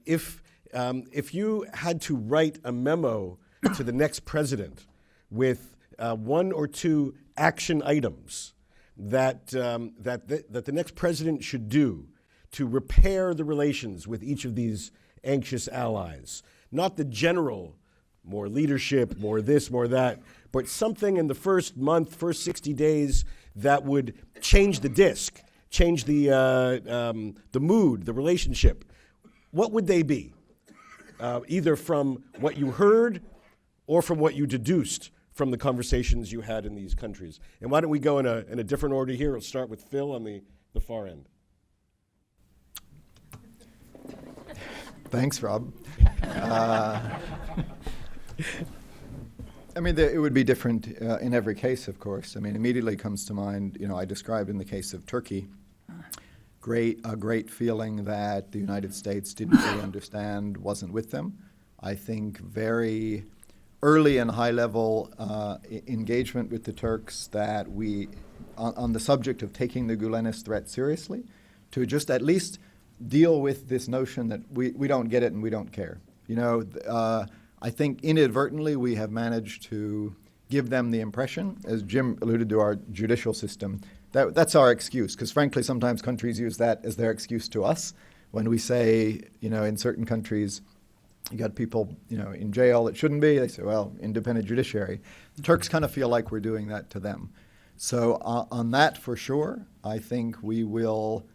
if you had to write a memo to the next president with one or two action items that the next president should do to repair the relations with each of these anxious allies. Not the general, more leadership, more this, more that, but something in the first month, first 60 days that would change the disc, change the mood, the relationship. What would they be? Either from what you heard or from what you deduced from the conversations you had in these countries. And why don't we go in a different order here? We'll start with Phil on the far end. Thanks, Rob. I mean, it would be different in every case, of course. I mean, immediately comes to mind, I described in the case of Turkey, a great feeling that the United States didn't really understand, wasn't with them. I think very early and high-level engagement with the Turks that we, on the subject of taking the Gulenist threat seriously, to just at least deal with this notion that we don't get it and we don't care. I think inadvertently we have managed to give them the impression, as Jim alluded to our judicial system, that's our excuse, because frankly sometimes countries use that as their excuse to us. When we say, in certain countries, you got people, in jail that shouldn't be, they say, well, independent judiciary. The Turks kind of feel like we're doing that to them. So on that, for sure, I think we will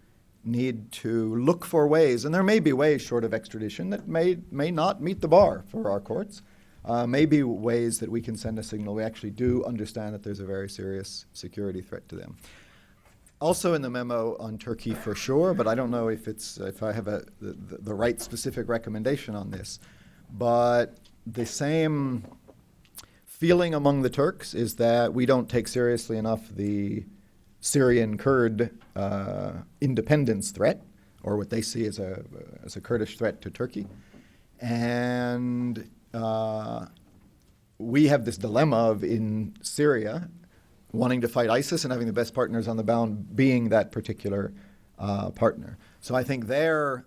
need to look for ways, and there may be ways short of extradition that may not meet the bar for our courts, may be ways that we can send a signal we actually do understand that there's a very serious security threat to them. Also in the memo on Turkey for sure, but I don't know if I have the right specific recommendation on this, but the same feeling among the Turks is that we don't take seriously enough the Syrian Kurd independence threat, or what they see as a Kurdish threat to Turkey. And we have this dilemma of, in Syria, wanting to fight ISIS and having the best partners on the ground being that particular partner. So I think there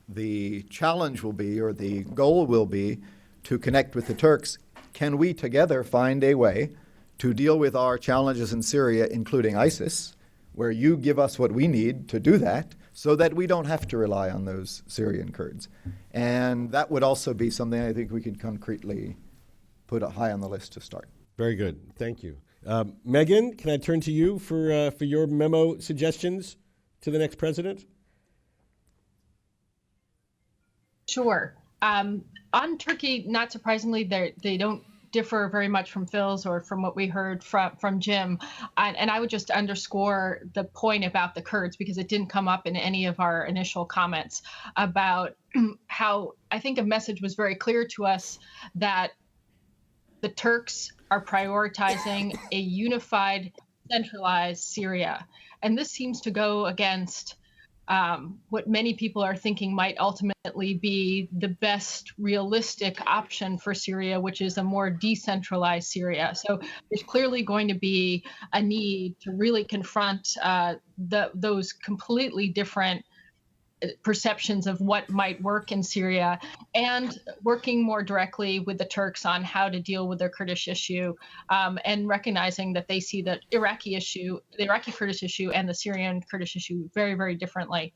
the challenge will be, or the goal will be, to connect with the Turks. Can we together find a way to deal with our challenges in Syria, including ISIS, where you give us what we need to do that, so that we don't have to rely on those Syrian Kurds? And that would also be something I think we could concretely put high on the list to start. Very good. Thank you. Meghan, can I turn to you for your memo suggestions to the next president? Sure. On Turkey, not surprisingly, they don't differ very much from Phil's or from what we heard from Jim. And I would just underscore the point about the Kurds, because it didn't come up in any of our initial comments, about how I think a message was very clear to us that the Turks are prioritizing a unified, centralized Syria. And this seems to go against what many people are thinking might ultimately be the best realistic option for Syria, which is a more decentralized Syria. So there's clearly going to be a need to really confront those completely different perceptions of what might work in Syria, and working more directly with the Turks on how to deal with their Kurdish issue, and recognizing that they see the Iraqi Kurdish issue and the Syrian Kurdish issue very, very differently.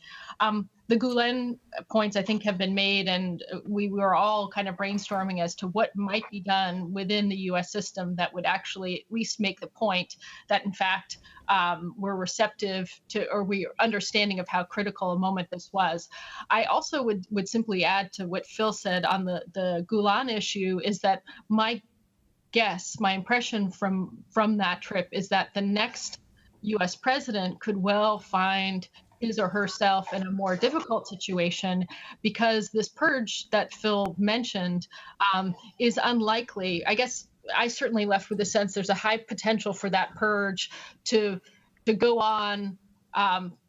The Gulen points, I think, have been made, and we were all kind of brainstorming as to what might be done within the U.S. system that would actually at least make the point that, in fact, we're receptive to, or we're understanding of how critical a moment this was. I also would simply add to what Phil said on the Gulen issue, is that my impression from that trip is that the next U.S. president could well find his or herself in a more difficult situation, because this purge that Phil mentioned is unlikely. I guess I certainly left with the sense there's a high potential for that purge to go on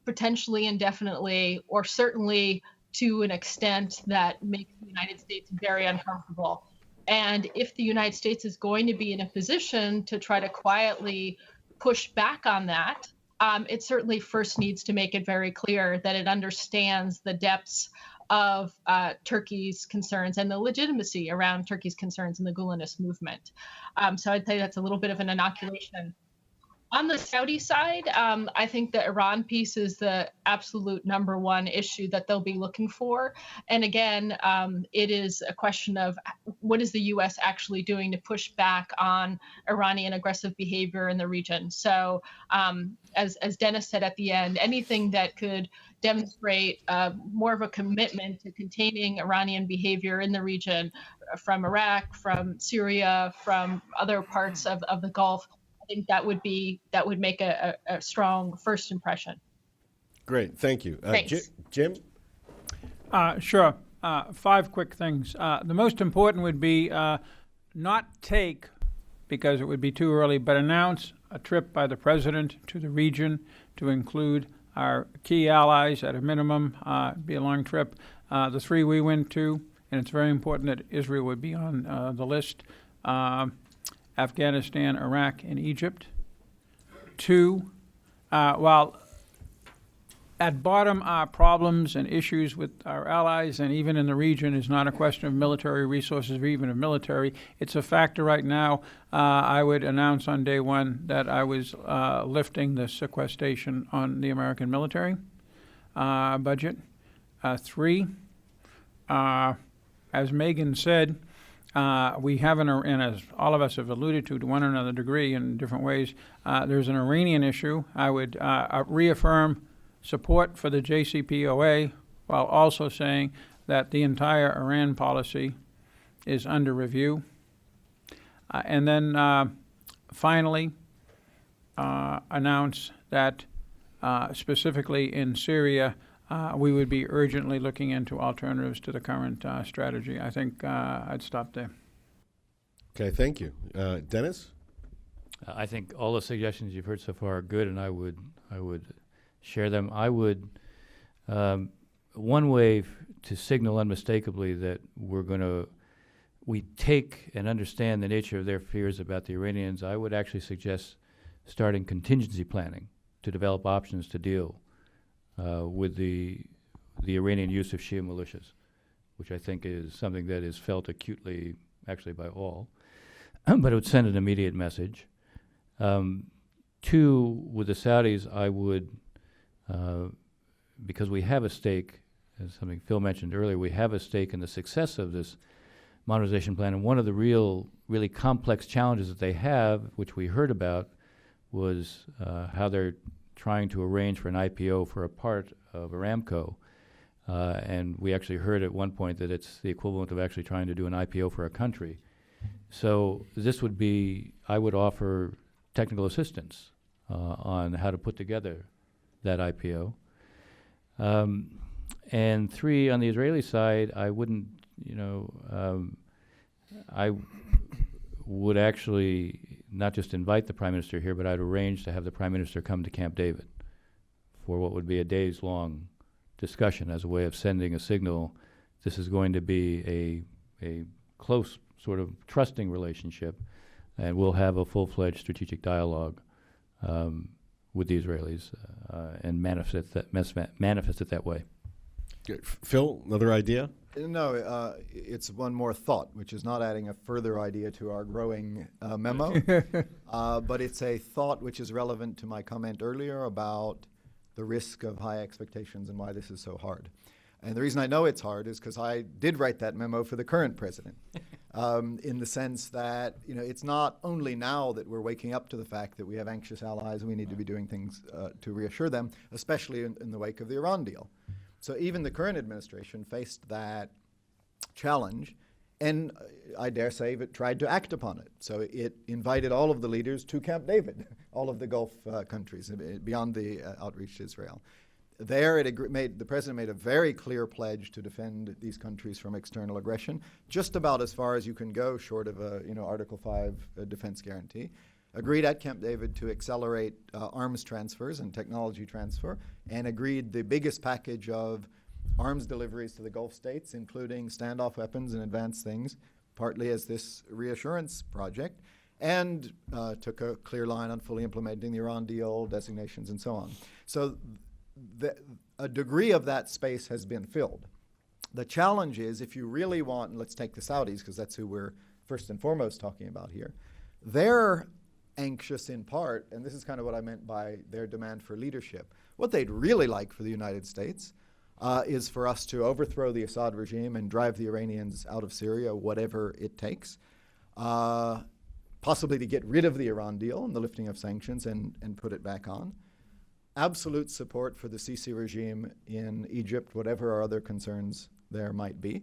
potentially indefinitely, or certainly to an extent that makes the United States very uncomfortable. And if the United States is going to be in a position to try to quietly push back on that, it certainly first needs to make it very clear that it understands the depths of Turkey's concerns and the legitimacy around Turkey's concerns in the Gulenist movement. So I'd say that's a little bit of an inoculation. On the Saudi side, I think the Iran piece is the absolute number one issue that they'll be looking for. And again, it is a question of what is the U.S. actually doing to push back on Iranian aggressive behavior in the region. So as Dennis said at the end, anything that could demonstrate more of a commitment to containing Iranian behavior in the region, from Iraq, from Syria, from other parts of the Gulf, I think that would make a strong first impression. Great, thank you. Thanks. Jim? Sure. 5 quick things. The most important would be not take, because it would be too early, but announce a trip by the president to the region to include our key allies at a minimum, be a long trip. The 3 we went to, and it's very important that Israel would be on the list, Afghanistan, Iraq, and Egypt. 2, while at bottom our problems and issues with our allies and even in the region is not a question of military resources or even of military, it's a factor right now. I would announce on day 1 that I was lifting the sequestration on the American military budget. 3, as Meghan said, we have and as all of us have alluded to one or another degree in different ways, there's an Iranian issue. I would reaffirm support for the JCPOA, while also saying that the entire Iran policy is under review. And then finally, announce that specifically in Syria, we would be urgently looking into alternatives to the current strategy. I think I'd stop there. Okay, thank you. Dennis? I think all the suggestions you've heard so far are good, and I would share them. I would one way to signal unmistakably that we take and understand the nature of their fears about the Iranians. I would actually suggest starting contingency planning to develop options to deal with the Iranian use of Shia militias, which I think is something that is felt acutely, actually, by all. But it would send an immediate message. Two, with the Saudis, I would, because we have a stake, as something Phil mentioned earlier, we have a stake in the success of this modernization plan. And one of the really complex challenges that they have, which we heard about, was how they're trying to arrange for an IPO for a part of Aramco. And we actually heard at one point that it's the equivalent of actually trying to do an IPO for a country. So this would be, I would offer technical assistance on how to put together that IPO. And three, on the Israeli side, I wouldn't, I would actually not just invite the Prime Minister here, but I'd arrange to have the Prime Minister come to Camp David for what would be a days-long discussion as a way of sending a signal. This is going to be a close sort of trusting relationship, and we'll have a full-fledged strategic dialogue with the Israelis and manifest it that way. Good. Phil, another idea? No, it's one more thought, which is not adding a further idea to our growing memo, but it's a thought which is relevant to my comment earlier about the risk of high expectations and why this is so hard. And the reason I know it's hard is because I did write that memo for the current president, in the sense that it's not only now that we're waking up to the fact that we have anxious allies and we need to be doing things to reassure them, especially in the wake of the Iran deal. So even the current administration faced that challenge, and I dare say it tried to act upon it. So it invited all of the leaders to Camp David, all of the Gulf countries, beyond the outreach to Israel. There, the president made a very clear pledge to defend these countries from external aggression, just about as far as you can go, short of a Article 5 defense guarantee. Agreed at Camp David to accelerate arms transfers and technology transfer, and agreed the biggest package of arms deliveries to the Gulf states, including standoff weapons and advanced things, partly as this reassurance project, and took a clear line on fully implementing the Iran deal, designations, and so on. So a degree of that space has been filled. The challenge is, if you really want, and let's take the Saudis, because that's who we're first and foremost talking about here, they're anxious in part, and this is kind of what I meant by their demand for leadership. What they'd really like for the United States is for us to overthrow the Assad regime and drive the Iranians out of Syria, whatever it takes, possibly to get rid of the Iran deal and the lifting of sanctions and put it back on. Absolute support for the Sisi regime in Egypt, whatever our other concerns there might be,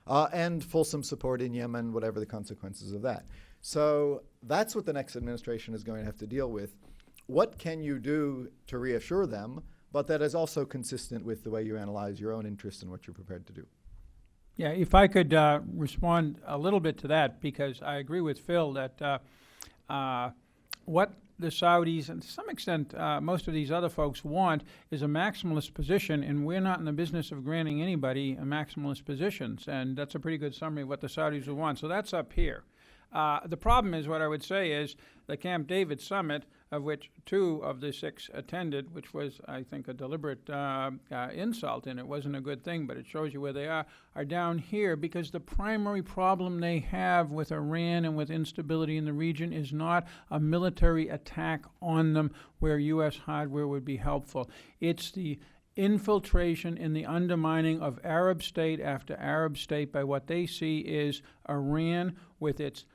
and fulsome support in Yemen, whatever the consequences of that. So that's what the next administration is going to have to deal with. What can you do to reassure them, but that is also consistent with the way you analyze your own interests and what you're prepared to do? Yeah, if I could respond a little bit to that, because I agree with Phil that what the Saudis, and to some extent most of these other folks want, is a maximalist position, and we're not in the business of granting anybody a maximalist positions, and that's a pretty good summary of what the Saudis would want. So that's up here. The problem is, what I would say is, the Camp David summit, of which 2 of the 6 attended, which was, I think, a deliberate insult, and it wasn't a good thing, but it shows you where they are down here, because the primary problem they have with Iran and with instability in the region is not a military attack on them where U.S. hardware would be helpful. It's the infiltration in the undermining of Arab state after Arab state by what they see is Iran with its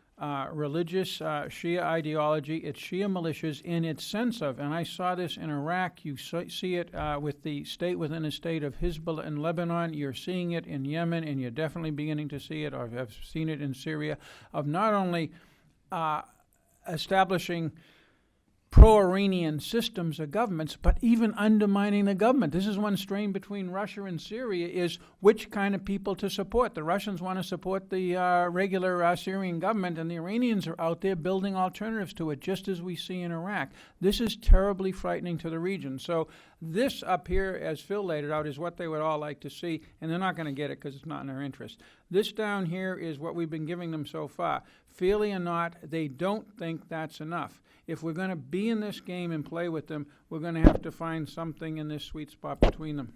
religious Shia ideology, its Shia militias in its sense of, and I saw this in Iraq, you see it with the state within a state of Hezbollah in Lebanon, you're seeing it in Yemen, and you're definitely beginning to see it, or have seen it in Syria, of not only establishing pro-Iranian systems or governments, but even undermining the government. This is one strain between Russia and Syria, is which kind of people to support. The Russians want to support the regular Syrian government, and the Iranians are out there building alternatives to it, just as we see in Iraq. This is terribly frightening to the region. So this up here, as Phil laid it out, is what they would all like to see, and they're not going to get it because it's not in their interest. This down here is what we've been giving them so far. Fairly or not, they don't think that's enough. If we're going to be in this game and play with them, we're going to have to find something in this sweet spot between them.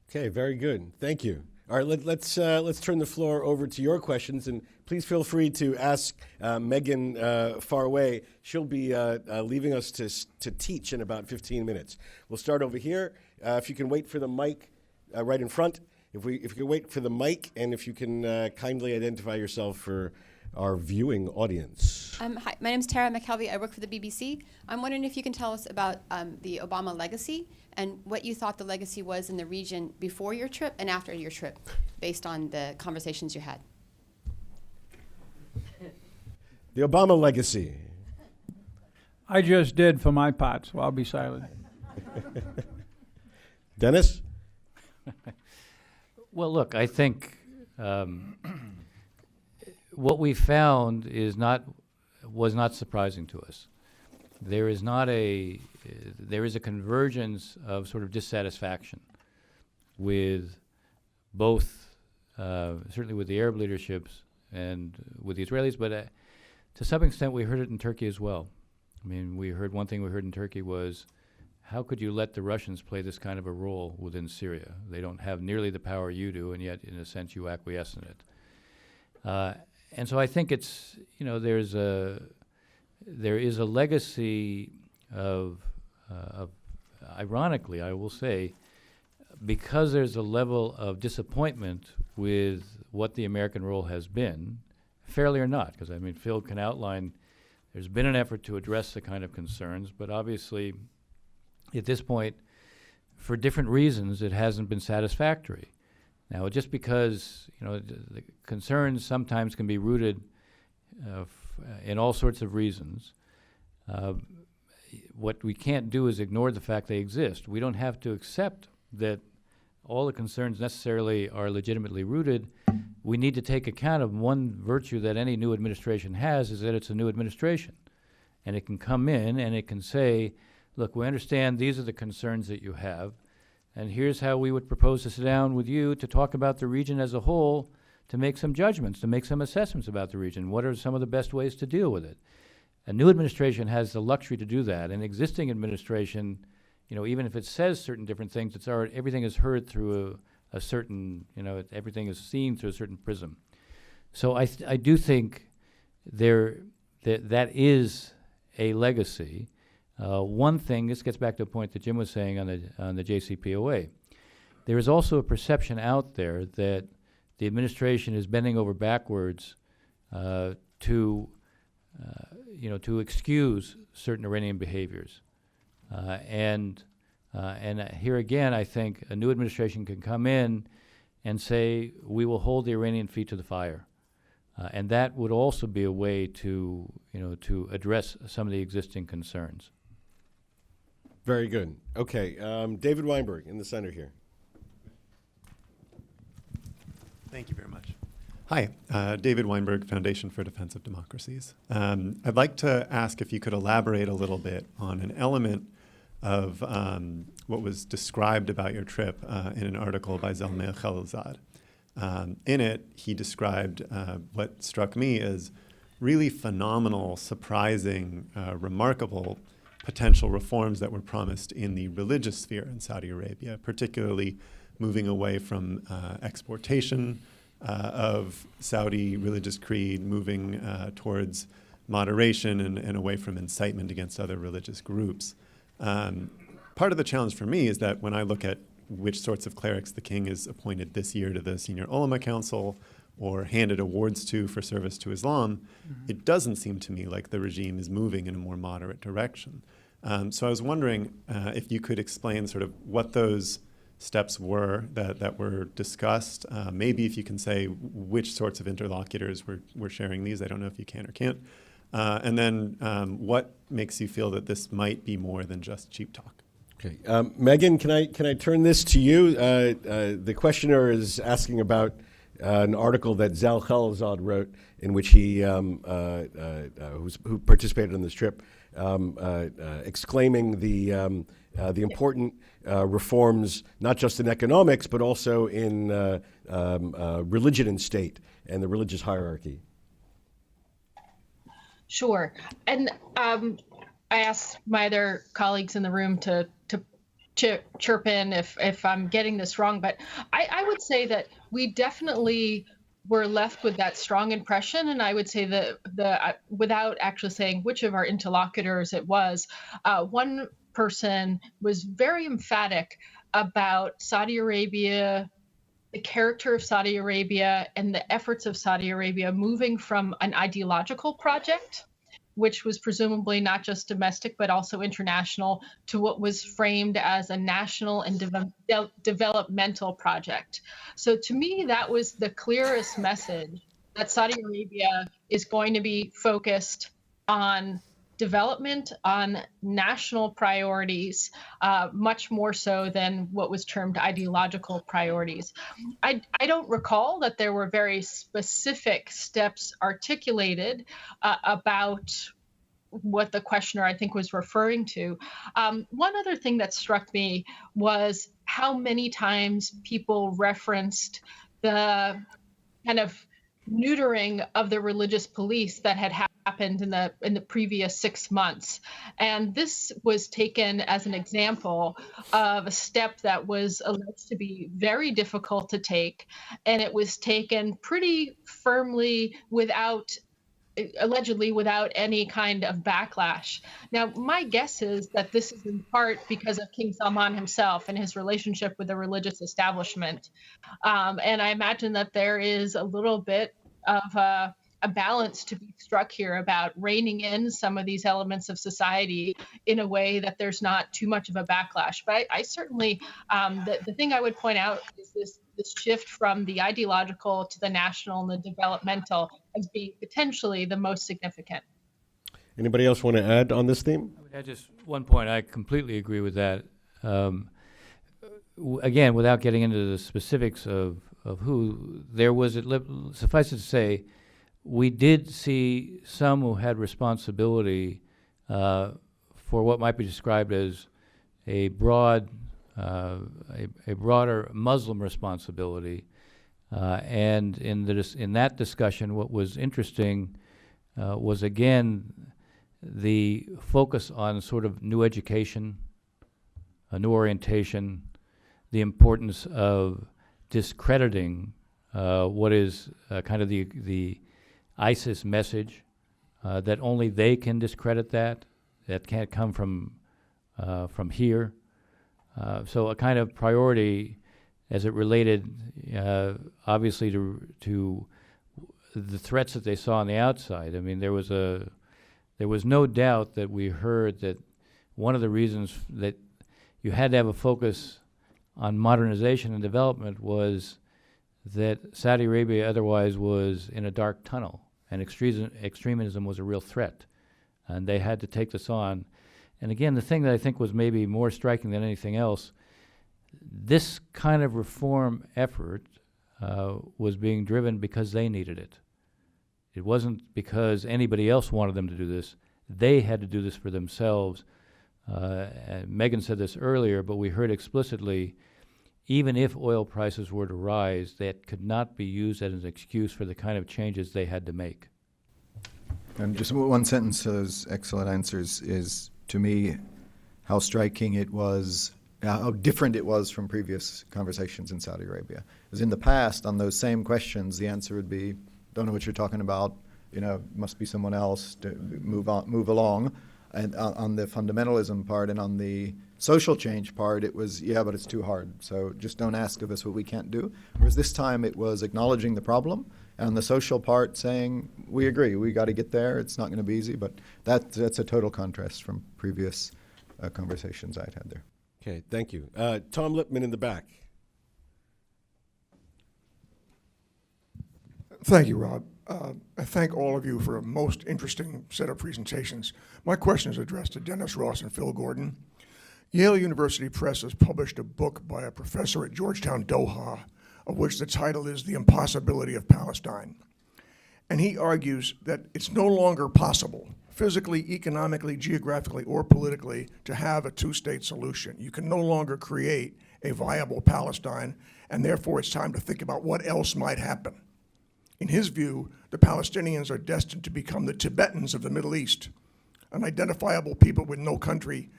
Okay, very good. Thank you. All right, let's turn the floor over to your questions, and please feel free to ask Meghan far away. She'll be leaving us to teach in about 15 minutes. We'll start over here. If you can wait for the mic right in front. If you can wait for the mic, and if you can kindly identify yourself for our viewing audience. Hi, my name's Tara McKelvey. I work for the BBC. I'm wondering if you can tell us about the Obama legacy and what you thought the legacy was in the region before your trip and after your trip, based on the conversations you had. The Obama legacy. I just did for my part, so I'll be silent. Dennis? Well, look, I think what we found was not surprising to us. There is a convergence of sort of dissatisfaction with both, certainly with the Arab leaderships and with the Israelis, but to some extent we heard it in Turkey as well. I mean, one thing we heard in Turkey was, how could you let the Russians play this kind of a role within Syria? They don't have nearly the power you do, and yet, in a sense, you acquiesce in it. And so I think it's, there is a legacy of ironically, I will say, because there's a level of disappointment with what the American role has been, fairly or not, because Phil can outline, there's been an effort to address the kind of concerns, but obviously, at this point, for different reasons, it hasn't been satisfactory. Now, just because the concerns sometimes can be rooted in all sorts of reasons, what we can't do is ignore the fact they exist. We don't have to accept that all the concerns necessarily are legitimately rooted. We need to take account of one virtue that any new administration has, is that it's a new administration. And it can come in and it can say, look, we understand these are the concerns that you have, and here's how we would propose to sit down with you to talk about the region as a whole, to make some judgments, to make some assessments about the region. What are some of the best ways to deal with it? A new administration has the luxury to do that. An existing administration, even if it says certain different things, everything is heard through a certain, everything is seen through a certain prism. So I do think that is a legacy. One thing, this gets back to a point that Jim was saying on the JCPOA. There is also a perception out there that the administration is bending over backwards to excuse certain Iranian behaviors, and here again, I think a new administration can come in and say we will hold the Iranian feet to the fire, and that would also be a way to address some of the existing concerns. Very good. Okay, David Weinberg in the center here. Thank you very much. Hi, David Weinberg, Foundation for Defense of Democracies. I'd like to ask if you could elaborate a little bit on an element of what was described about your trip in an article by Zalmay Khalilzad. In it, he described what struck me as really phenomenal, surprising, remarkable potential reforms that were promised in the religious sphere in Saudi Arabia, particularly moving away from exportation of Saudi religious creed, moving towards moderation and away from incitement against other religious groups. Part of the challenge for me is that when I look at which sorts of clerics the king has appointed this year to the Senior Ulama Council or handed awards to for service to Islam, it doesn't seem to me like the regime is moving in a more moderate direction. So I was wondering if you could explain sort of what those steps were that were discussed. Maybe if you can say which sorts of interlocutors were sharing these. I don't know if you can or can't. And then what makes you feel that this might be more than just cheap talk? Okay, Meghan, can I turn this to you? The questioner is asking about an article that Zal Khalilzad wrote, in which he, who participated in this trip, exclaiming the important reforms, not just in economics, but also in religion and state and the religious hierarchy. Sure. And I asked my other colleagues in the room to chirp in if I'm getting this wrong, but I would say that we definitely were left with that strong impression. And I would say that without actually saying which of our interlocutors it was, one person was very emphatic about Saudi Arabia, the character of Saudi Arabia, and the efforts of Saudi Arabia moving from an ideological project, which was presumably not just domestic, but also international, to what was framed as a national and developmental project. So to me, that was the clearest message, that Saudi Arabia is going to be focused on development, on national priorities, much more so than what was termed ideological priorities. I don't recall that there were very specific steps articulated about what the questioner, I think, was referring to. One other thing that struck me was how many times people referenced the kind of neutering of the religious police that had happened in the previous 6 months. And this was taken as an example of a step that was alleged to be very difficult to take. And it was taken pretty firmly allegedly without any kind of backlash. Now, my guess is that this is in part because of King Salman himself and his relationship with the religious establishment. And I imagine that there is a little bit of a balance to be struck here about reining in some of these elements of society in a way that there's not too much of a backlash. But I certainly, the thing I would point out is this shift from the ideological to the national and the developmental as being potentially the most significant. Anybody else want to add on this theme? I would add just one point. I completely agree with that. Again, without getting into the specifics of who, there was, suffice it to say, we did see some who had responsibility for what might be described as a broader Muslim responsibility. And in that discussion, what was interesting was, again, the focus on sort of new education, a new orientation, the importance of discrediting what is kind of the ISIS message, that only they can discredit that can't come from here. So a kind of priority as it related, obviously, to the threats that they saw on the outside. I mean, there was no doubt that we heard that one of the reasons that you had to have a focus on modernization and development was that Saudi Arabia otherwise was in a dark tunnel, and extremism was a real threat, and they had to take this on. And again, the thing that I think was maybe more striking than anything else, this kind of reform effort was being driven because they needed it. It wasn't because anybody else wanted them to do this. They had to do this for themselves. And Meghan said this earlier, but we heard explicitly, even if oil prices were to rise, that could not be used as an excuse for the kind of changes they had to make. And just one sentence to those excellent answers is, to me, how striking it was, how different it was from previous conversations in Saudi Arabia. Because in the past, on those same questions, the answer would be, don't know what you're talking about, must be someone else, to move along. And on the fundamentalism part and on the social change part, it was, yeah, but it's too hard. So just don't ask of us what we can't do. Whereas this time it was acknowledging the problem, and on the social part saying, we agree, we got to get there. It's not going to be easy, but that's a total contrast from previous conversations I'd had there. Okay, thank you. Tom Lipman in the back. Thank you, Rob. I thank all of you for a most interesting set of presentations. My question is addressed to Dennis Ross and Phil Gordon. Yale University Press has published a book by a professor at Georgetown, Doha, of which the title is The Impossibility of Palestine. And he argues that it's no longer possible, physically, economically, geographically, or politically, to have a two-state solution. You can no longer create a viable Palestine, and therefore it's time to think about what else might happen. In his view, the Palestinians are destined to become the Tibetans of the Middle East, an identifiable people with no country,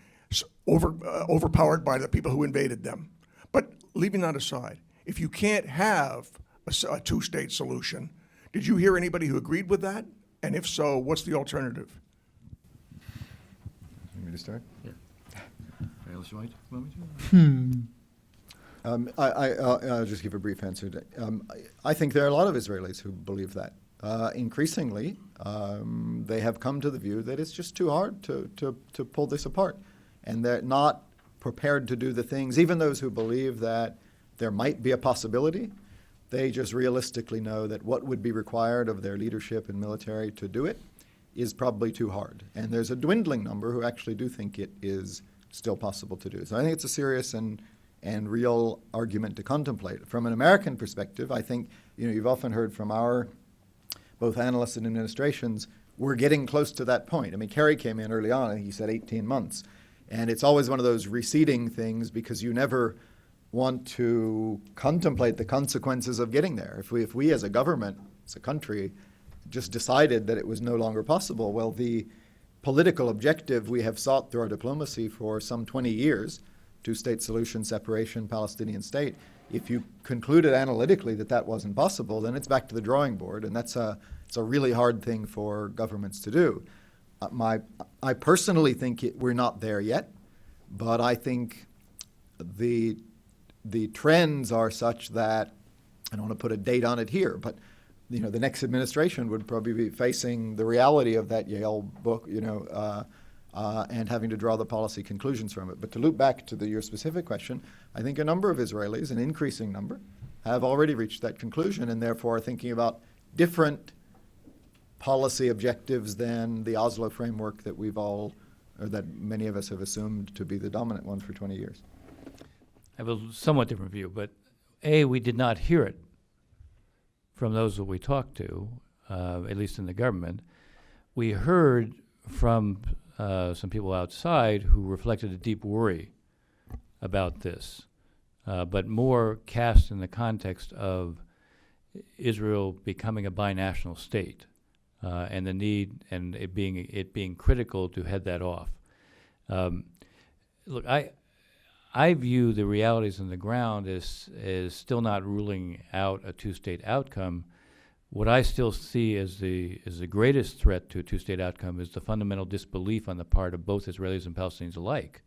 overpowered by the people who invaded them. But leaving that aside, if you can't have a two-state solution, did you hear anybody who agreed with that? And if so, what's the alternative? Want me to start? Alice White, want me to? I'll just give a brief answer. I think there are a lot of Israelis who believe that. Increasingly, they have come to the view that it's just too hard to pull this apart. And they're not prepared to do the things, even those who believe that there might be a possibility, they just realistically know that what would be required of their leadership and military to do it is probably too hard. And there's a dwindling number who actually do think it is still possible to do. So I think it's a serious and real argument to contemplate. From an American perspective, I think you've often heard from our both analysts and administrations, we're getting close to that point. I mean, Kerry came in early on and he said 18 months. And it's always one of those receding things because you never want to contemplate the consequences of getting there. If we as a government, as a country, just decided that it was no longer possible, well, the political objective we have sought through our diplomacy for some 20 years, two-state solution, separation, Palestinian state, if you concluded analytically that that wasn't possible, then it's back to the drawing board, and it's a really hard thing for governments to do. I personally think we're not there yet, but I think the trends are such that, I don't want to put a date on it here, but the next administration would probably be facing the reality of that Yale book, and having to draw the policy conclusions from it. But to loop back to your specific question, I think a number of Israelis, an increasing number, have already reached that conclusion and therefore are thinking about different policy objectives than the Oslo framework that that many of us have assumed to be the dominant one for 20 years. I have a somewhat different view, but we did not hear it from those that we talked to, at least in the government. We heard from some people outside who reflected a deep worry about this, but more cast in the context of Israel becoming a binational state, and the need and it being critical to head that off. Look, I view the realities on the ground as still not ruling out a two-state outcome. What I still see as the greatest threat to a two-state outcome is the fundamental disbelief on the part of both Israelis and Palestinians alike.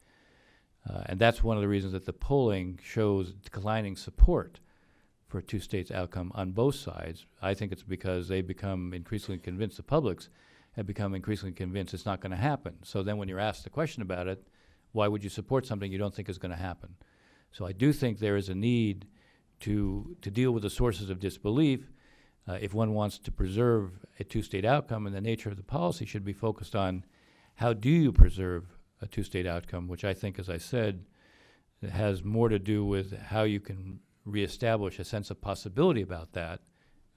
And that's one of the reasons that the polling shows declining support for a two-state outcome on both sides. I think it's because they become increasingly convinced, the publics have become increasingly convinced it's not going to happen. So then when you're asked the question about it, why would you support something you don't think is going to happen? So I do think there is a need to deal with the sources of disbelief if one wants to preserve a two-state outcome, and the nature of the policy should be focused on how do you preserve a two-state outcome, which I think, as I said, has more to do with how you can reestablish a sense of possibility about that.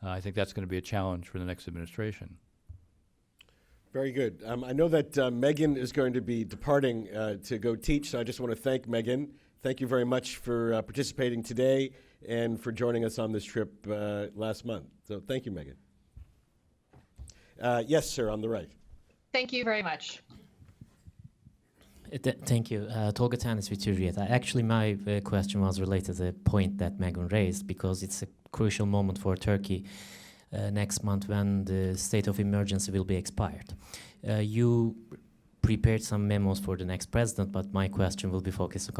I think that's going to be a challenge for the next administration. Very good. I know that Meghan is going to be departing to go teach, so I just want to thank Meghan. Thank you very much for participating today and for joining us on this trip last month. So thank you, Meghan. Yes, sir, on the right. Thank you very much. Thank you. Tolga Tanis with Hürriyet. Actually, my question was related to the point that Meghan raised, because it's a crucial moment for Turkey next month when the state of emergency will be expired. You prepared some memos for the next president, but my question will be focusing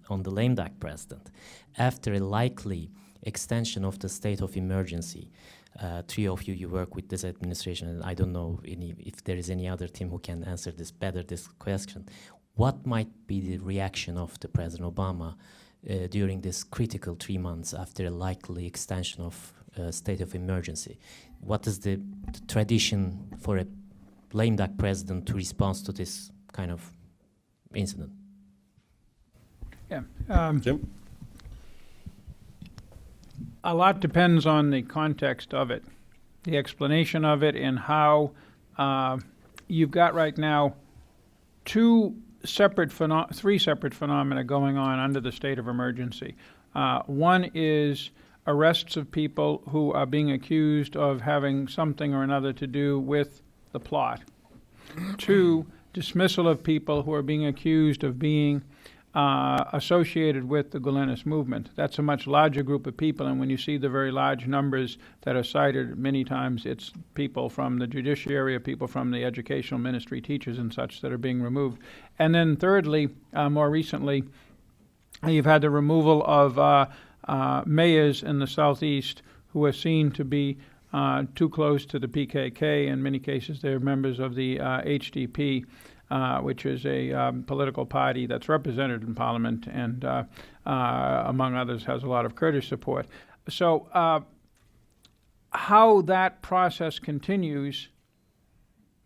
on the lame duck president. After a likely extension of the state of emergency, three of you work with this administration, and I don't know if there is any other team who can answer this question. What might be the reaction of the President Obama during this critical 3 months after a likely extension of state of emergency. What is the tradition for a lame duck president to respond to this kind of incident? Yeah. Jim? A lot depends on the context of it, the explanation of it, and how you've got right now three separate phenomena going on under the state of emergency. One is arrests of people who are being accused of having something or another to do with the plot. Two, dismissal of people who are being accused of being associated with the Gulenis movement. That's a much larger group of people, and when you see the very large numbers that are cited, many times it's people from the judiciary, or people from the educational ministry, teachers and such, that are being removed. And then thirdly, more recently, you've had the removal of mayors in the southeast who are seen to be too close to the PKK. In many cases, they're members of the HDP, which is a political party that's represented in Parliament and, among others, has a lot of Kurdish support. So how that process continues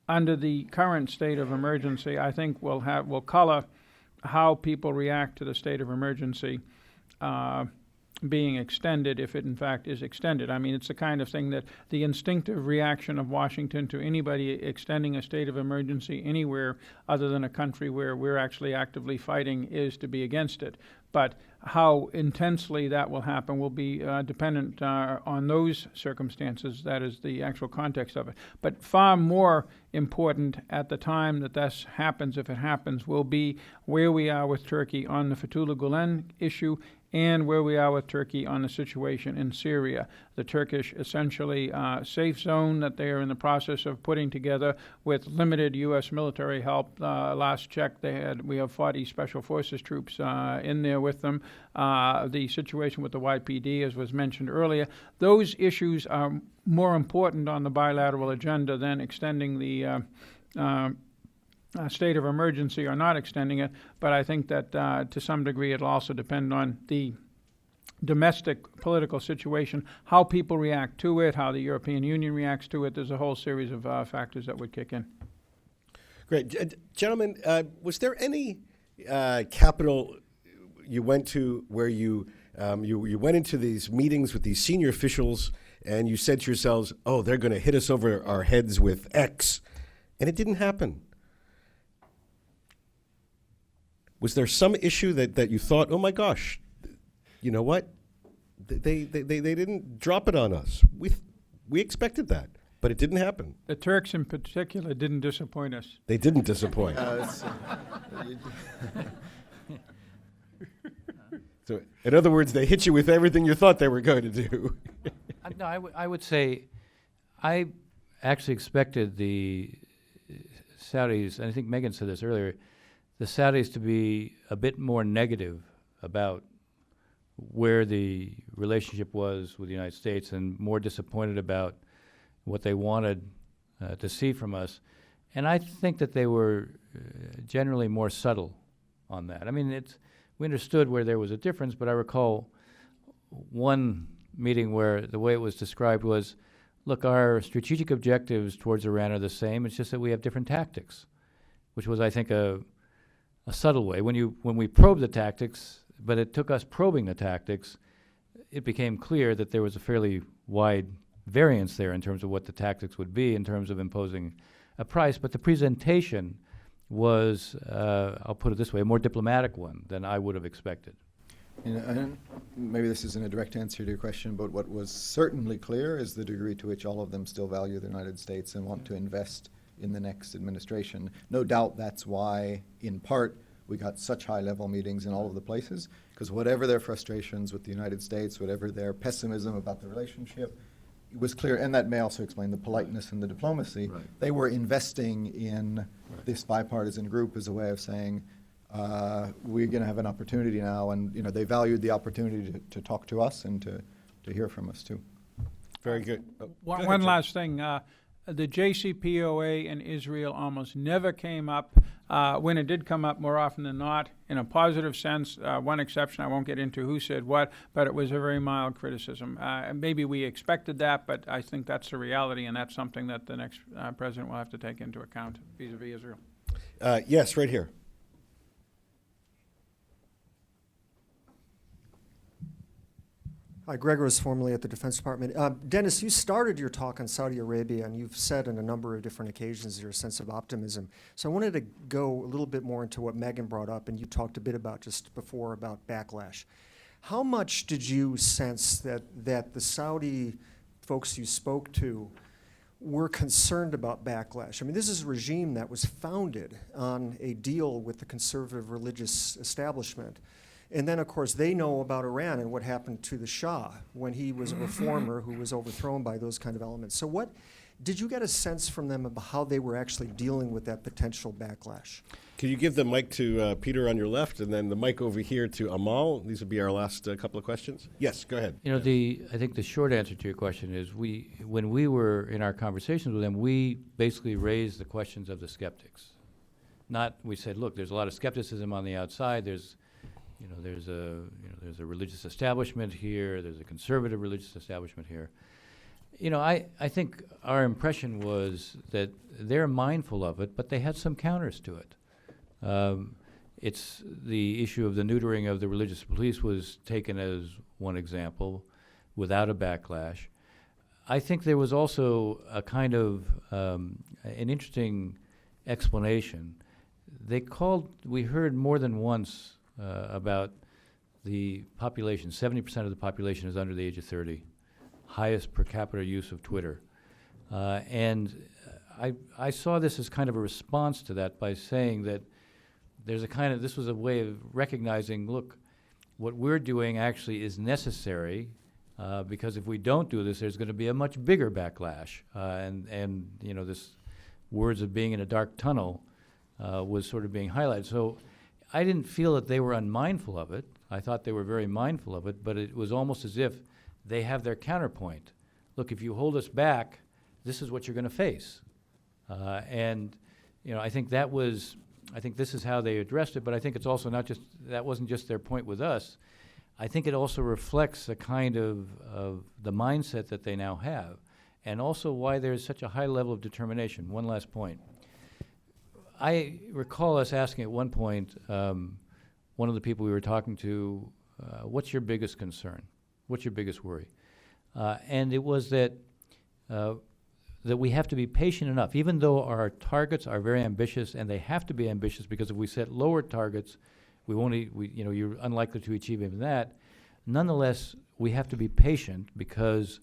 under the current state of emergency, I think will color how people react to the state of emergency being extended, if it in fact is extended. I mean, it's the kind of thing that the instinctive reaction of Washington to anybody extending a state of emergency anywhere other than a country where we're actually actively fighting is to be against it. But how intensely that will happen will be dependent on those circumstances. That is the actual context of it. But far more important at the time that this happens, if it happens, will be where we are with Turkey on the Fethullah Gulen issue and where we are with Turkey on the situation in Syria. The Turkish essentially safe zone that they are in the process of putting together with limited U.S. military help. Last check, we have 40 Special Forces troops in there with them. The situation with the YPD, as was mentioned earlier, those issues are more important on the bilateral agenda than extending the state of emergency or not extending it, but I think that to some degree it'll also depend on the domestic political situation, how people react to it, how the European Union reacts to it. There's a whole series of factors that would kick in. Great. Gentlemen, was there any capital you went to where you went into these meetings with these senior officials and you said to yourselves, oh, they're going to hit us over our heads with X, and it didn't happen? Was there some issue that you thought, oh my gosh, you know what? They didn't drop it on us. We expected that, but it didn't happen. The Turks in particular didn't disappoint us. They didn't disappoint. So, in other words, they hit you with everything you thought they were going to do. No, I would say I actually expected the Saudis, and I think Meghan said this earlier, the Saudis to be a bit more negative about where the relationship was with the United States and more disappointed about what they wanted to see from us. And I think that they were generally more subtle on that. I mean, we understood where there was a difference, but I recall one meeting where the way it was described was, look, our strategic objectives towards Iran are the same, it's just that we have different tactics, which was, I think, a subtle way. When we probed the tactics, but it took us probing the tactics, it became clear that there was a fairly wide variance there in terms of what the tactics would be in terms of imposing a price. But the presentation was, I'll put it this way, a more diplomatic one than I would have expected. And maybe this isn't a direct answer to your question, but what was certainly clear is the degree to which all of them still value the United States and want to invest in the next administration. No doubt that's why, in part, we got such high-level meetings in all of the places, because whatever their frustrations with the United States, whatever their pessimism about the relationship, it was clear, and that may also explain the politeness and the diplomacy. Right. They were investing in this bipartisan group as a way of saying, we're going to have an opportunity now, and they valued the opportunity to talk to us and to hear from us too. Very good. Oh, go ahead, One Jim. last thing. the JCPOA and Israel almost never came up. When it did come up, more often than not, in a positive sense, one exception, I won't get into who said what, but it was a very mild criticism. Maybe we expected that, but I think that's the reality, and that's something that the next president will have to take into account vis-a-vis Israel. Yes, right here. Hi, Greg Rose, formerly at the Defense Department. Dennis, you started your talk on Saudi Arabia, and you've said on a number of different occasions your sense of optimism. So I wanted to go a little bit more into what Meghan brought up, and you talked a bit about just before about backlash. How much did you sense that the Saudi folks you spoke to were concerned about backlash? I mean, this is a regime that was founded on a deal with the conservative religious establishment. And then, of course, they know about Iran and what happened to the Shah when he was a reformer who was overthrown by those kind of elements. So what, did you get a sense from them about how they were actually dealing with that potential backlash? Can you give the mic to Peter on your left, and then the mic over here to Amal? These will be our last couple of questions. Yes, go ahead. You know, I think the short answer to your question is when we were in our conversations with them, we basically raised the questions of the skeptics. We said, look, there's a lot of skepticism on the outside. There's a religious establishment here. There's a conservative religious establishment here. You know, I think our impression was that they're mindful of it, but they had some counters to it. It's the issue of the neutering of the religious police was taken as one example, without a backlash. I think there was also a kind of an interesting explanation. We heard more than once about the population. 70% of the population is under the age of 30. Highest per capita use of Twitter. And I saw this as kind of a response to that by saying that this was a way of recognizing, look, what we're doing actually is necessary because if we don't do this, there's going to be a much bigger backlash. And you know, this words of being in a dark tunnel was sort of being highlighted. So I didn't feel that they were unmindful of it. I thought they were very mindful of it, but it was almost as if they have their counterpoint. Look, if you hold us back, this is what you're going to face. And you know, I think this is how they addressed it, but I think it's also that wasn't just their point with us. I think it also reflects a kind of the mindset that they now have, and also why there's such a high level of determination. One last point. I recall us asking at one point, one of the people we were talking to, what's your biggest concern? What's your biggest worry? And it was that we have to be patient enough, even though our targets are very ambitious, and they have to be ambitious because if we set lower targets, you're unlikely to achieve even that. Nonetheless, we have to be patient because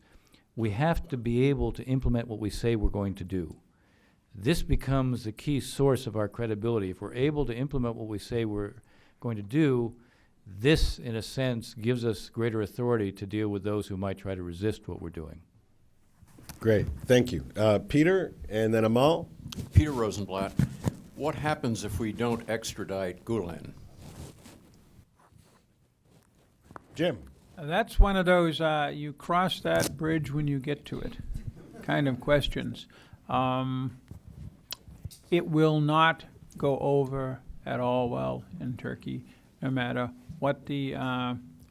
we have to be able to implement what we say we're going to do. This becomes the key source of our credibility. If we're able to implement what we say we're going to do, this, in a sense, gives us greater authority to deal with those who might try to resist what we're doing. Great, thank you. Peter, and then Amal. Peter Rosenblatt, what happens if we don't extradite Gulen? Jim. That's one of those you cross that bridge when you get to it kind of questions. It will not go over at all well in Turkey, no matter what the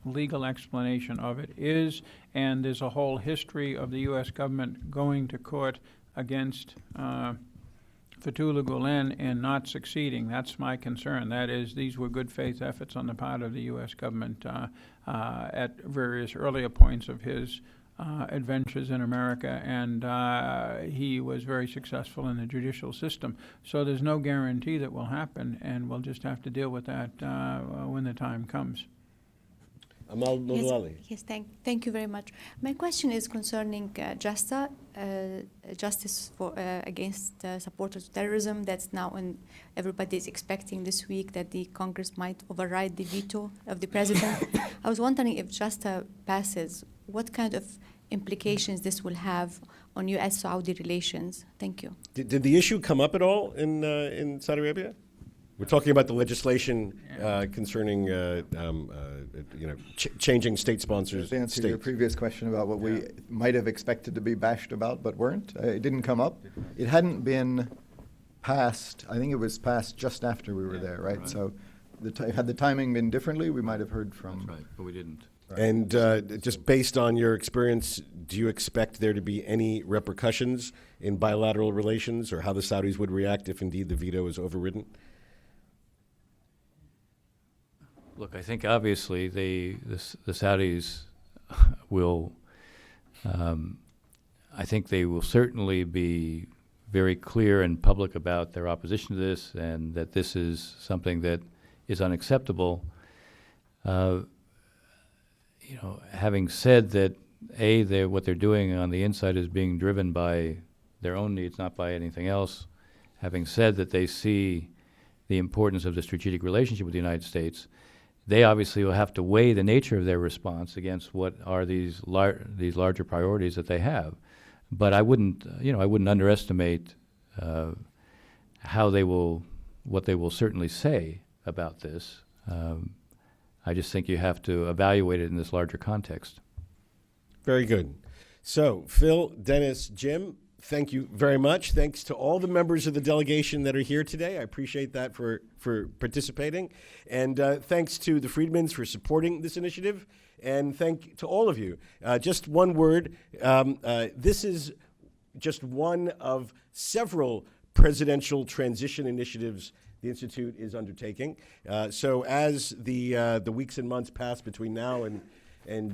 legal explanation of it is, and there's a whole history of the U.S. government going to court against Fethullah Gulen and not succeeding. That's my concern. That is, these were good faith efforts on the part of the U.S. government at various earlier points of his adventures in America, and he was very successful in the judicial system. So there's no guarantee that will happen, and we'll just have to deal with that when the time comes. Amal Nodlali. Yes, thank you very much. My question is concerning justice for against supporters of terrorism. That's now, and everybody is expecting this week that the Congress might override the veto of the president. I was wondering if JASTA passes, what kind of implications this will have on U.S.-Saudi relations. Thank you. Did the issue come up at all in Saudi Arabia? We're talking about the legislation concerning, changing state sponsors. To answer your previous question about what we might have expected to be bashed about but weren't, it didn't come up. It hadn't been passed. I think it was passed just after we were there, right? So, had the timing been differently, we might have heard from. That's right, but we didn't. And just based on your experience, do you expect there to be any repercussions in bilateral relations, or how the Saudis would react if indeed the veto is overridden? Look, I think obviously the Saudis will, I think they will certainly be very clear and public about their opposition to this, and that this is something that is unacceptable. Having said that, what they're doing on the inside is being driven by their own needs, not by anything else. Having said that they see the importance of the strategic relationship with the United States, they obviously will have to weigh the nature of their response against what are these larger priorities that they have. But I wouldn't underestimate what they will certainly say about this. I just think you have to evaluate it in this larger context. Very good. So, Phil, Dennis, Jim, thank you very much. Thanks to all the members of the delegation that are here today. I appreciate that for participating. And thanks to the Friedmans for supporting this initiative. And thank to all of you. Just one word. This is just one of several presidential transition initiatives the Institute is undertaking. So as the weeks and months pass between now and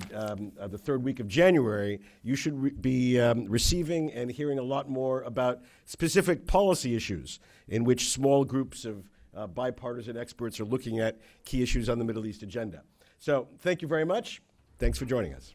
the third week of January, you should be receiving and hearing a lot more about specific policy issues in which small groups of bipartisan experts are looking at key issues on the Middle East agenda. So thank you very much. Thanks for joining us.